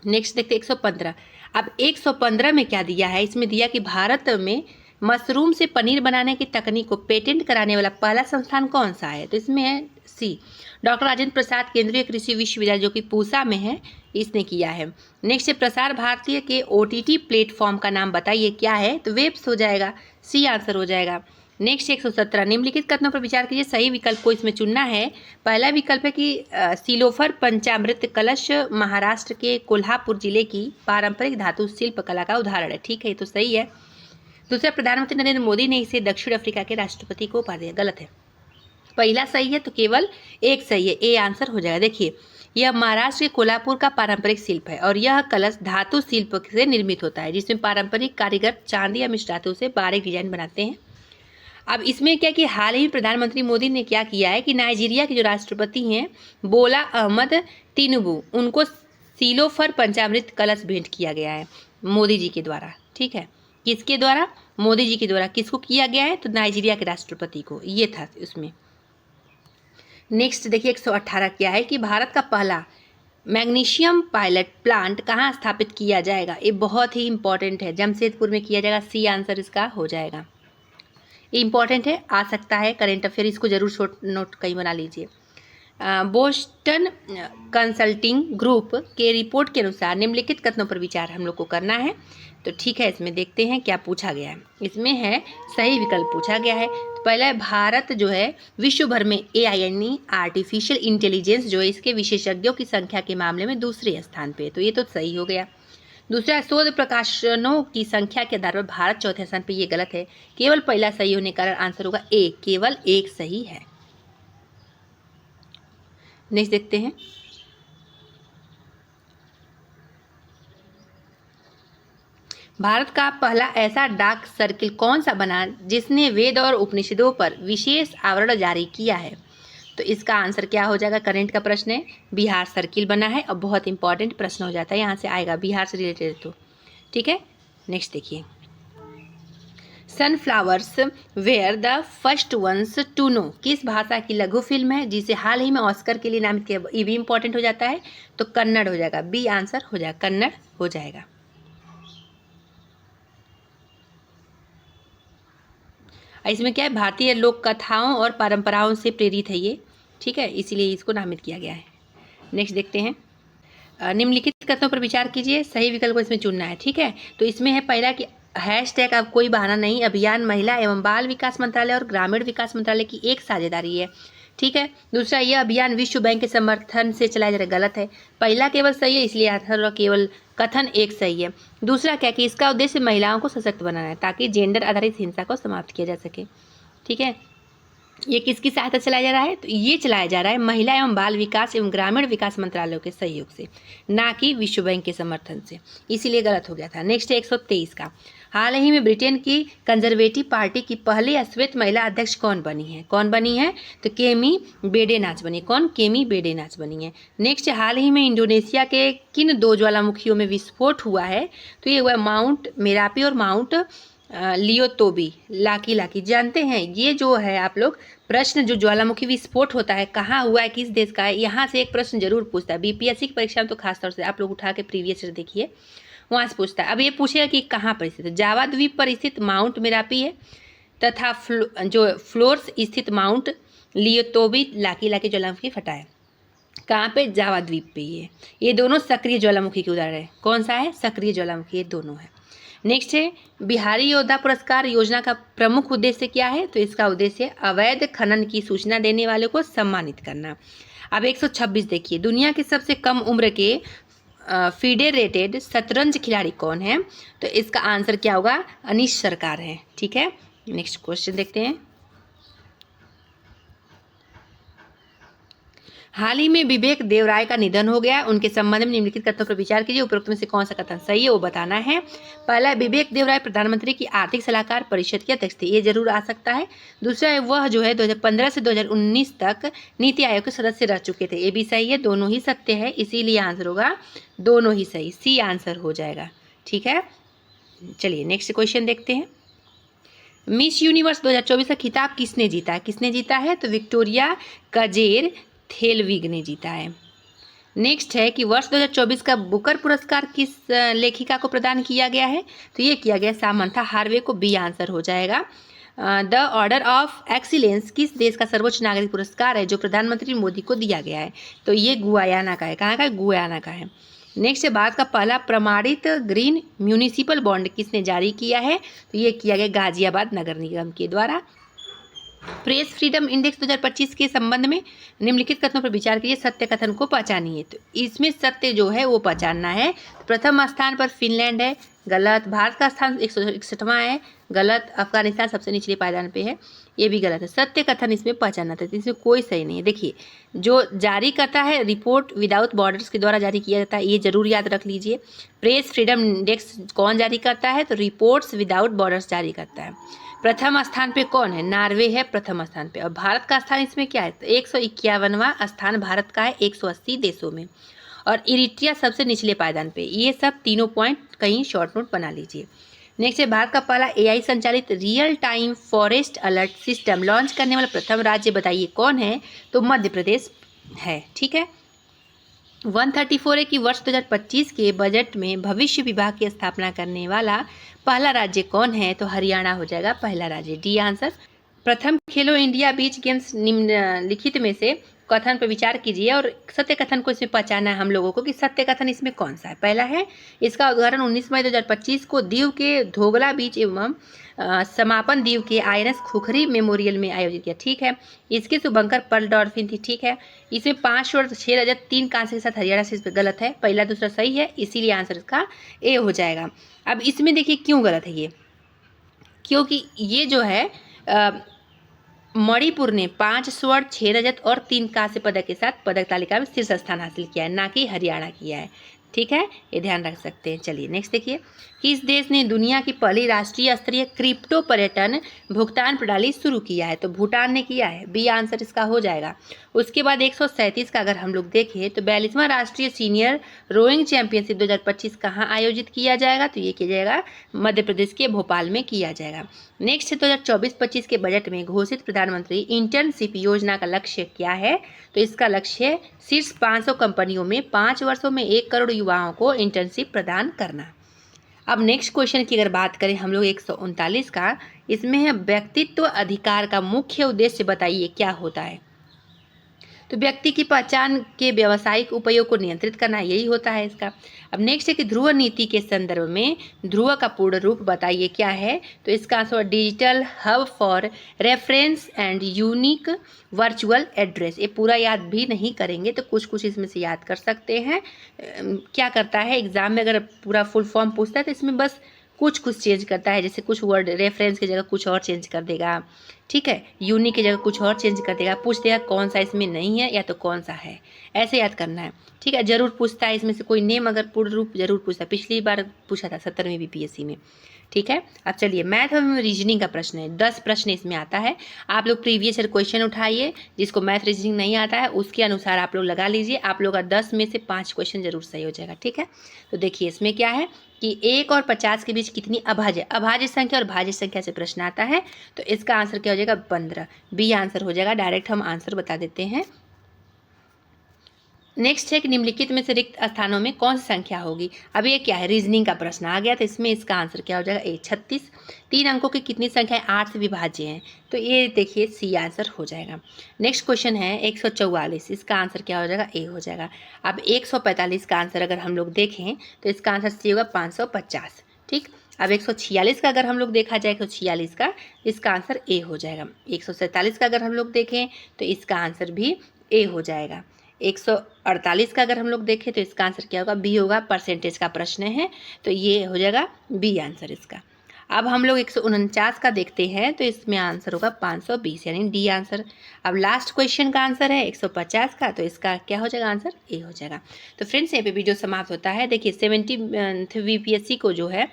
S1: नेक्स्ट देखते 115। अब 115 में क्या दिया है? इसमें दिया कि भारत में मशरूम से पनीर बनाने की तकनीक को पेटेंट कराने वाला पहला संस्थान कौन सा है? तो इसमें है सी, डॉक्टर राजेंद्र प्रसाद केंद्रीय कृषि विश्वविद्यालय जो कि पूसा में है, इसने किया है। नेक्स्ट है, प्रसार भारतीय के OTT प्लेटफॉर्म का नाम बताइए, क्या है? तो वेब्स हो जाएगा, सी आंसर हो जाएगा। नेक्स्ट 117, निम्नलिखित कथनों पर विचार कीजिए, सही विकल्प को इसमें चुनना है। पहला विकल्प है कि सिलोफर पंचामृत कलश महाराष्ट्र के कोल्हापुर जिले की पारंपरिक धातु शिल्प कला का उदाहरण है, ठीक है, ये तो सही है। दूसरा, प्रधानमंत्री नरेंद्र मोदी ने इसे दक्षिण अफ्रीका के राष्ट्रपति को उपाधि, गलत है। पहला सही है, तो केवल एक सही है, ए आंसर हो जाएगा। देखिए, यह महाराष्ट्र के कोल्हापुर का पारंपरिक शिल्प है और यह कलश धातु शिल्प से निर्मित होता है, जिसमें पारंपरिक कारीगर चांदी या मिश्र धातु से बारीक डिजाइन बनाते हैं। अब इसमें क्या कि हाल ही प्रधानमंत्री मोदी ने क्या किया है कि नाइजीरिया के जो राष्ट्रपति हैं बोला अहमद तिनुबू, उनको सिलोफर पंचामृत कलश भेंट किया गया है मोदी जी के द्वारा, ठीक है। किसके द्वारा? मोदी जी के द्वारा। किसको किया गया है? तो नाइजीरिया के राष्ट्रपति को, ये था उसमें। नेक्स्ट देखिए 118 क्या है कि भारत का पहला मैग्नीशियम पायलट प्लांट कहाँ स्थापित किया जाएगा? ये बहुत ही इंपॉर्टेंट है, जमशेदपुर में किया जाएगा। सी आंसर इसका हो जाएगा। ये इंपॉर्टेंट है, आ सकता है करेंट अफेयर, इसको जरूर शॉर्ट नोट कहीं बना लीजिए। बोस्टन कंसल्टिंग ग्रुप के रिपोर्ट के अनुसार निम्नलिखित कथनों पर विचार हम लोग को करना है। तो ठीक है, इसमें देखते हैं क्या पूछा गया है। इसमें है सही विकल्प पूछा गया है। तो पहला है, भारत जो है विश्व भर में AI यानी आर्टिफिशियल इंटेलिजेंस जो है इसके विशेषज्ञों की संख्या के मामले में दूसरे स्थान पे है, तो ये तो सही हो गया। दूसरा, शोध प्रकाशनों की संख्या के आधार पर भारत चौथे स्थान पे, ये गलत है। केवल पहला सही होने के कारण आंसर होगा ए, केवल एक सही है। नेक्स्ट देखते हैं। भारत का पहला ऐसा डाक सर्किल कौन सा बना जिसने वेद और उपनिषदों पर विशेष आवरण जारी किया है? तो इसका आंसर क्या हो जाएगा? करंट का प्रश्न है, बिहार सर्किल बना है और बहुत इंपॉर्टेंट प्रश्न हो जाता है, यहाँ से आएगा बिहार से रिलेटेड। तो ठीक है, नेक्स्ट देखिए। Sunflowers were the first ones to know किस भाषा की लघु फिल्म है जिसे हाल ही में ऑस्कर के लिए नामित किया? ये भी इंपॉर्टेंट हो जाता है, तो कन्नड़ हो जाएगा। बी आंसर हो जाएगा, कन्नड़ हो जाएगा। इसमें क्या है, भारतीय लोक कथाओं और परंपराओं से प्रेरित है ये, ठीक है, इसीलिए इसको नामित किया गया है। नेक्स्ट देखते हैं। निम्नलिखित कथनों पर विचार कीजिए, सही विकल्प को इसमें चुनना है, ठीक है। तो इसमें है पहला कि हैशटैग अब कोई बहाना नहीं अभियान महिला एवं बाल विकास मंत्रालय और ग्रामीण विकास मंत्रालय की एक साझेदारी है, ठीक है। दूसरा, यह अभियान विश्व बैंक के समर्थन से चलाया जा रहा है, गलत है। पहला केवल सही है, इसलिए आंसर केवल कथन एक सही है। दूसरा क्या कि इसका उद्देश्य महिलाओं को सशक्त बनाना है ताकि जेंडर आधारित हिंसा को समाप्त किया जा सके, ठीक है। ये किसकी सहायता चलाया जा रहा है? तो ये चलाया जा रहा है महिला एवं बाल विकास एवं ग्रामीण विकास मंत्रालयों के सहयोग से, ना कि विश्व बैंक के समर्थन से, इसीलिए गलत हो गया था। नेक्स्ट है 123 का। हाल ही में ब्रिटेन की कंजर्वेटिव पार्टी की पहली श्वेत महिला अध्यक्ष कौन बनी है? कौन बनी है? तो केमी बेडेनाच बनी। कौन? केमी बेडेनाच बनी है। नेक्स्ट, हाल ही में इंडोनेशिया के किन दो ज्वालामुखियों में विस्फोट हुआ है? तो ये हुआ माउंट मेरापी और माउंट लियोतोबी। लाकी जानते हैं ये जो है आप लोग प्रश्न, जो ज्वालामुखी विस्फोट होता है कहाँ हुआ है, किस देश का है, यहाँ से एक प्रश्न जरूर पूछता है। बीपीएससी की परीक्षा में तो खासतौर से आप लोग उठा के प्रीवियस ईयर देखिए, वहाँ से पूछता है। अब ये पूछेगा कि कहाँ पर स्थित है। जावा द्वीप पर स्थित माउंट मेरापी है तथा जो फ्लोर्स स्थित माउंट लियोतोबी लाकी ज्वालामुखी फटा है। कहाँ पे? जावा द्वीप पे। ये दोनों सक्रिय ज्वालामुखी के उदाहरण है। कौन सा है? सक्रिय ज्वालामुखी, ये दोनों है। नेक्स्ट है, बिहारी योद्धा पुरस्कार योजना का प्रमुख उद्देश्य क्या है? तो इसका उद्देश्य अवैध खनन की सूचना देने वालों को सम्मानित करना। अब 126 देखिए। दुनिया के सबसे कम उम्र के फेडरेटेड शतरंज खिलाड़ी कौन है? तो इसका आंसर क्या होगा? अनीश सरकार है, ठीक है। नेक्स्ट क्वेश्चन देखते हैं। हाल ही में विवेक देवराय का निधन हो गया, उनके संबंध में निम्नलिखित कथनों पर विचार कीजिए। उपरोक्त में से कौन सा कथन सही है वो बताना है। पहला, विवेक देवराय प्रधानमंत्री की आर्थिक सलाहकार परिषद के अध्यक्ष थे, ये जरूर आ सकता है। दूसरा है, वह जो है 2015 से 2019 तक नीति आयोग के सदस्य रह चुके थे, ये भी सही है। दोनों ही सत्य है, इसीलिए आंसर होगा दोनों ही सही, सी आंसर हो जाएगा, ठीक है। चलिए नेक्स्ट क्वेश्चन देखते हैं। मिस यूनिवर्स 2024 का खिताब किसने जीता है? किसने जीता है? तो विक्टोरिया कजेर थेलविग ने जीता है। नेक्स्ट है कि वर्ष 2024 का बुकर पुरस्कार किस लेखिका को प्रदान किया गया है? तो ये किया गया सामंथा हार्वे को, बी आंसर हो जाएगा। द ऑर्डर ऑफ एक्सीलेंस किस देश का सर्वोच्च नागरिक पुरस्कार है जो प्रधानमंत्री मोदी को दिया गया है? तो ये गुयाना का है। कहाँ का है? गुयाना का है। नेक्स्ट है, भारत का पहला प्रमाणित ग्रीन म्यूनिसिपल बॉन्ड किसने जारी किया है? तो ये किया गया गाजियाबाद नगर निगम के द्वारा। प्रेस फ्रीडम इंडेक्स 2025 के संबंध में निम्नलिखित कथनों पर विचार कीजिए, सत्य कथन को पहचानिए। तो इसमें सत्य जो है वो पहचानना है। प्रथम स्थान पर फिनलैंड है, गलत। भारत का स्थान 161वां है, गलत। अफगानिस्तान सबसे निचले पायदान पे है, ये भी गलत है। सत्य कथन इसमें पहचानना था, इसमें कोई सही नहीं है। देखिए, जो जारी करता है रिपोर्ट विदाउट बॉर्डर्स के द्वारा जारी किया जाता है, ये जरूर याद रख लीजिए। प्रेस फ्रीडम इंडेक्स कौन जारी करता है? तो रिपोर्ट्स विदाउट बॉर्डर्स जारी करता है। प्रथम स्थान पे कौन है? नॉर्वे है प्रथम स्थान पे। और भारत का स्थान इसमें क्या है? तो 151वां स्थान भारत का है 180 देशों में। और इरिट्रिया सबसे निचले पायदान पे। ये सब तीनों पॉइंट कहीं शॉर्ट नोट बना लीजिए। नेक्स्ट है, भारत का पहला AI संचालित real time forest alert system launch करने वाला प्रथम राज्य बताइए कौन है? तो मध्य प्रदेश है, ठीक है। 134 है कि वर्ष 2025 के बजट में भविष्य विभाग की स्थापना करने वाला पहला राज्य कौन है? तो हरियाणा हो जाएगा पहला राज्य, डी आंसर। प्रथम खेलो इंडिया बीच गेम्स निम्नलिखित में से कथन पर विचार कीजिए और सत्य कथन को इसमें पहचाना है हम लोगों को कि सत्य कथन इसमें कौन सा है। पहला है, इसका उद्घाटन 19 मई 2025 को दीव के धोगला बीच एवं समापन दीव के आईएनएस खुखरी मेमोरियल में आयोजित किया। ठीक है। इसके शुभंकर पर्ल डॉल्फिन थी। ठीक है। इसमें 5 स्वर्ण 6 रजत 3 कांस्य के साथ हरियाणा से, इस पर गलत है। पहला दूसरा सही है, इसीलिए आंसर इसका ए हो जाएगा। अब इसमें देखिए क्यों गलत है ये, क्योंकि ये जो है मणिपुर ने 5 स्वर्ण 6 रजत और 3 कांस्य पदक के साथ पदक तालिका में शीर्ष स्थान हासिल किया है, ना कि हरियाणा किया है। ठीक है, ये ध्यान रख सकते हैं। चलिए नेक्स्ट देखिए, किस देश ने दुनिया की पहली राष्ट्रीय स्तरीय क्रिप्टो पर्यटन भुगतान प्रणाली शुरू किया है? तो भूटान ने किया है, बी आंसर इसका हो जाएगा। उसके बाद 137 का अगर हम लोग देखें तो 42वां राष्ट्रीय सीनियर रोइंग चैंपियनशिप 2025 कहाँ आयोजित किया जाएगा? तो ये किया जाएगा मध्य प्रदेश के भोपाल में किया जाएगा। नेक्स्ट है 2024-25 के बजट में घोषित प्रधानमंत्री इंटर्नशिप योजना का लक्ष्य क्या है? तो इसका लक्ष्य है शीर्ष 500 कंपनियों में 5 वर्षों में 1 करोड़ युवाओं को इंटर्नशिप प्रदान करना। अब नेक्स्ट क्वेश्चन की अगर बात करें हम लोग 139 का, इसमें है व्यक्तित्व अधिकार का मुख्य उद्देश्य बताइए क्या होता है? तो व्यक्ति की पहचान के व्यावसायिक उपयोग को नियंत्रित करना, यही होता है इसका। अब नेक्स्ट है कि ध्रुव नीति के संदर्भ में ध्रुव का पूर्ण रूप बताइए क्या है? तो इसका answer digital hub for reference and unique virtual address. ये पूरा याद भी नहीं करेंगे तो कुछ कुछ इसमें से याद कर सकते हैं। क्या करता है एग्जाम में अगर पूरा फुल फॉर्म पूछता है तो इसमें बस कुछ कुछ चेंज करता है, जैसे कुछ वर्ड रेफरेंस की जगह कुछ और चेंज कर देगा। ठीक है, यूनिक की जगह कुछ और चेंज कर देगा, पूछ देगा कौन सा इसमें नहीं है या तो कौन सा है, ऐसे याद करना है। ठीक है, जरूर पूछता है इसमें से कोई नेम अगर पूर्ण रूप जरूर पूछता है, पिछली बार पूछा था 17वीं बीपीएससी में। ठीक है, अब चलिए मैथ और रीजनिंग का प्रश्न है, 10 प्रश्न इसमें आता है। आप लोग प्रीवियस ईयर क्वेश्चन उठाइए, जिसको मैथ रीजनिंग नहीं आता है उसके अनुसार आप लोग लगा लीजिए। आप लोग का 10 में से 5 क्वेश्चन जरूर सही हो जाएगा। ठीक है, तो देखिए इसमें क्या है कि 1 और 50 के बीच कितनी अभाज्य संख्या और भाज्य संख्या से प्रश्न आता है। तो इसका आंसर क्या हो जाएगा? 15, बी आंसर हो जाएगा। डायरेक्ट हम आंसर बता देते हैं। नेक्स्ट है कि निम्नलिखित में से रिक्त स्थानों में कौन सी संख्या होगी? अब ये क्या है, रीजनिंग का प्रश्न आ गया, तो इसमें इसका आंसर क्या हो जाएगा? ए 36। 3 अंकों की कितनी संख्या 8 से विभाज्य हैं? तो ये देखिए सी आंसर हो जाएगा। नेक्स्ट क्वेश्चन है 144, इसका आंसर क्या हो जाएगा? ए हो जाएगा। अब 145 का आंसर अगर हम लोग देखें तो इसका आंसर सी होगा 550। ठीक, अब 146 का अगर हम लोग देखा जाए 146 का, इसका आंसर ए हो जाएगा। 147 का अगर हम लोग देखें तो इसका आंसर भी ए हो जाएगा। 148 का अगर हम लोग देखें तो इसका आंसर क्या होगा? बी होगा। परसेंटेज का प्रश्न है तो ये हो जाएगा बी आंसर इसका। अब हम लोग 149 का देखते हैं तो इसमें आंसर होगा 520, यानी डी आंसर। अब लास्ट क्वेश्चन का आंसर है 150 का, तो इसका क्या हो जाएगा? आंसर ए हो जाएगा। तो फ्रेंड्स यहाँ पे वीडियो समाप्त होता है। देखिए 17th बीपीएससी को जो है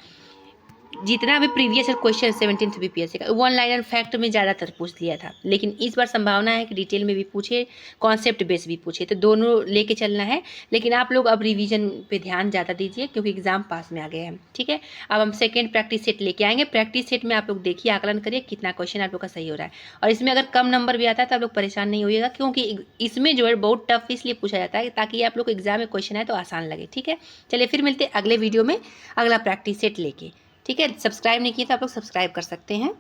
S1: जितना भी प्रीवियस क्वेश्चन 17th बीपीएससी का 1 लाइनर फैक्ट में ज़्यादातर पूछ लिया था, लेकिन इस बार संभावना है कि डिटेल में भी पूछे, कॉन्सेप्ट बेस भी पूछे, तो दोनों लेके चलना है। लेकिन आप लोग अब रिवीजन पे ध्यान ज़्यादा दीजिए क्योंकि एग्जाम पास में आ गए हैं। ठीक है, अब हम सेकेंड प्रैक्टिस सेट लेके आएंगे। प्रैक्टिस सेट में आप लोग देखिए, आकलन करिए कितना क्वेश्चन आप लोग का सही हो रहा है। और इसमें अगर कम नंबर भी आता है तो आप लोग परेशान नहीं होइएगा, क्योंकि इसमें जो है बहुत टफ इसलिए पूछा जाता है ताकि आप लोग को एग्जाम में क्वेश्चन है तो आसान लगे। ठीक है, चलिए फिर मिलते हैं अगले वीडियो में अगला प्रैक्टिस सेट लेके। ठीक है, सब्सक्राइब नहीं किया तो आप लोग सब्सक्राइब कर सकते हैं।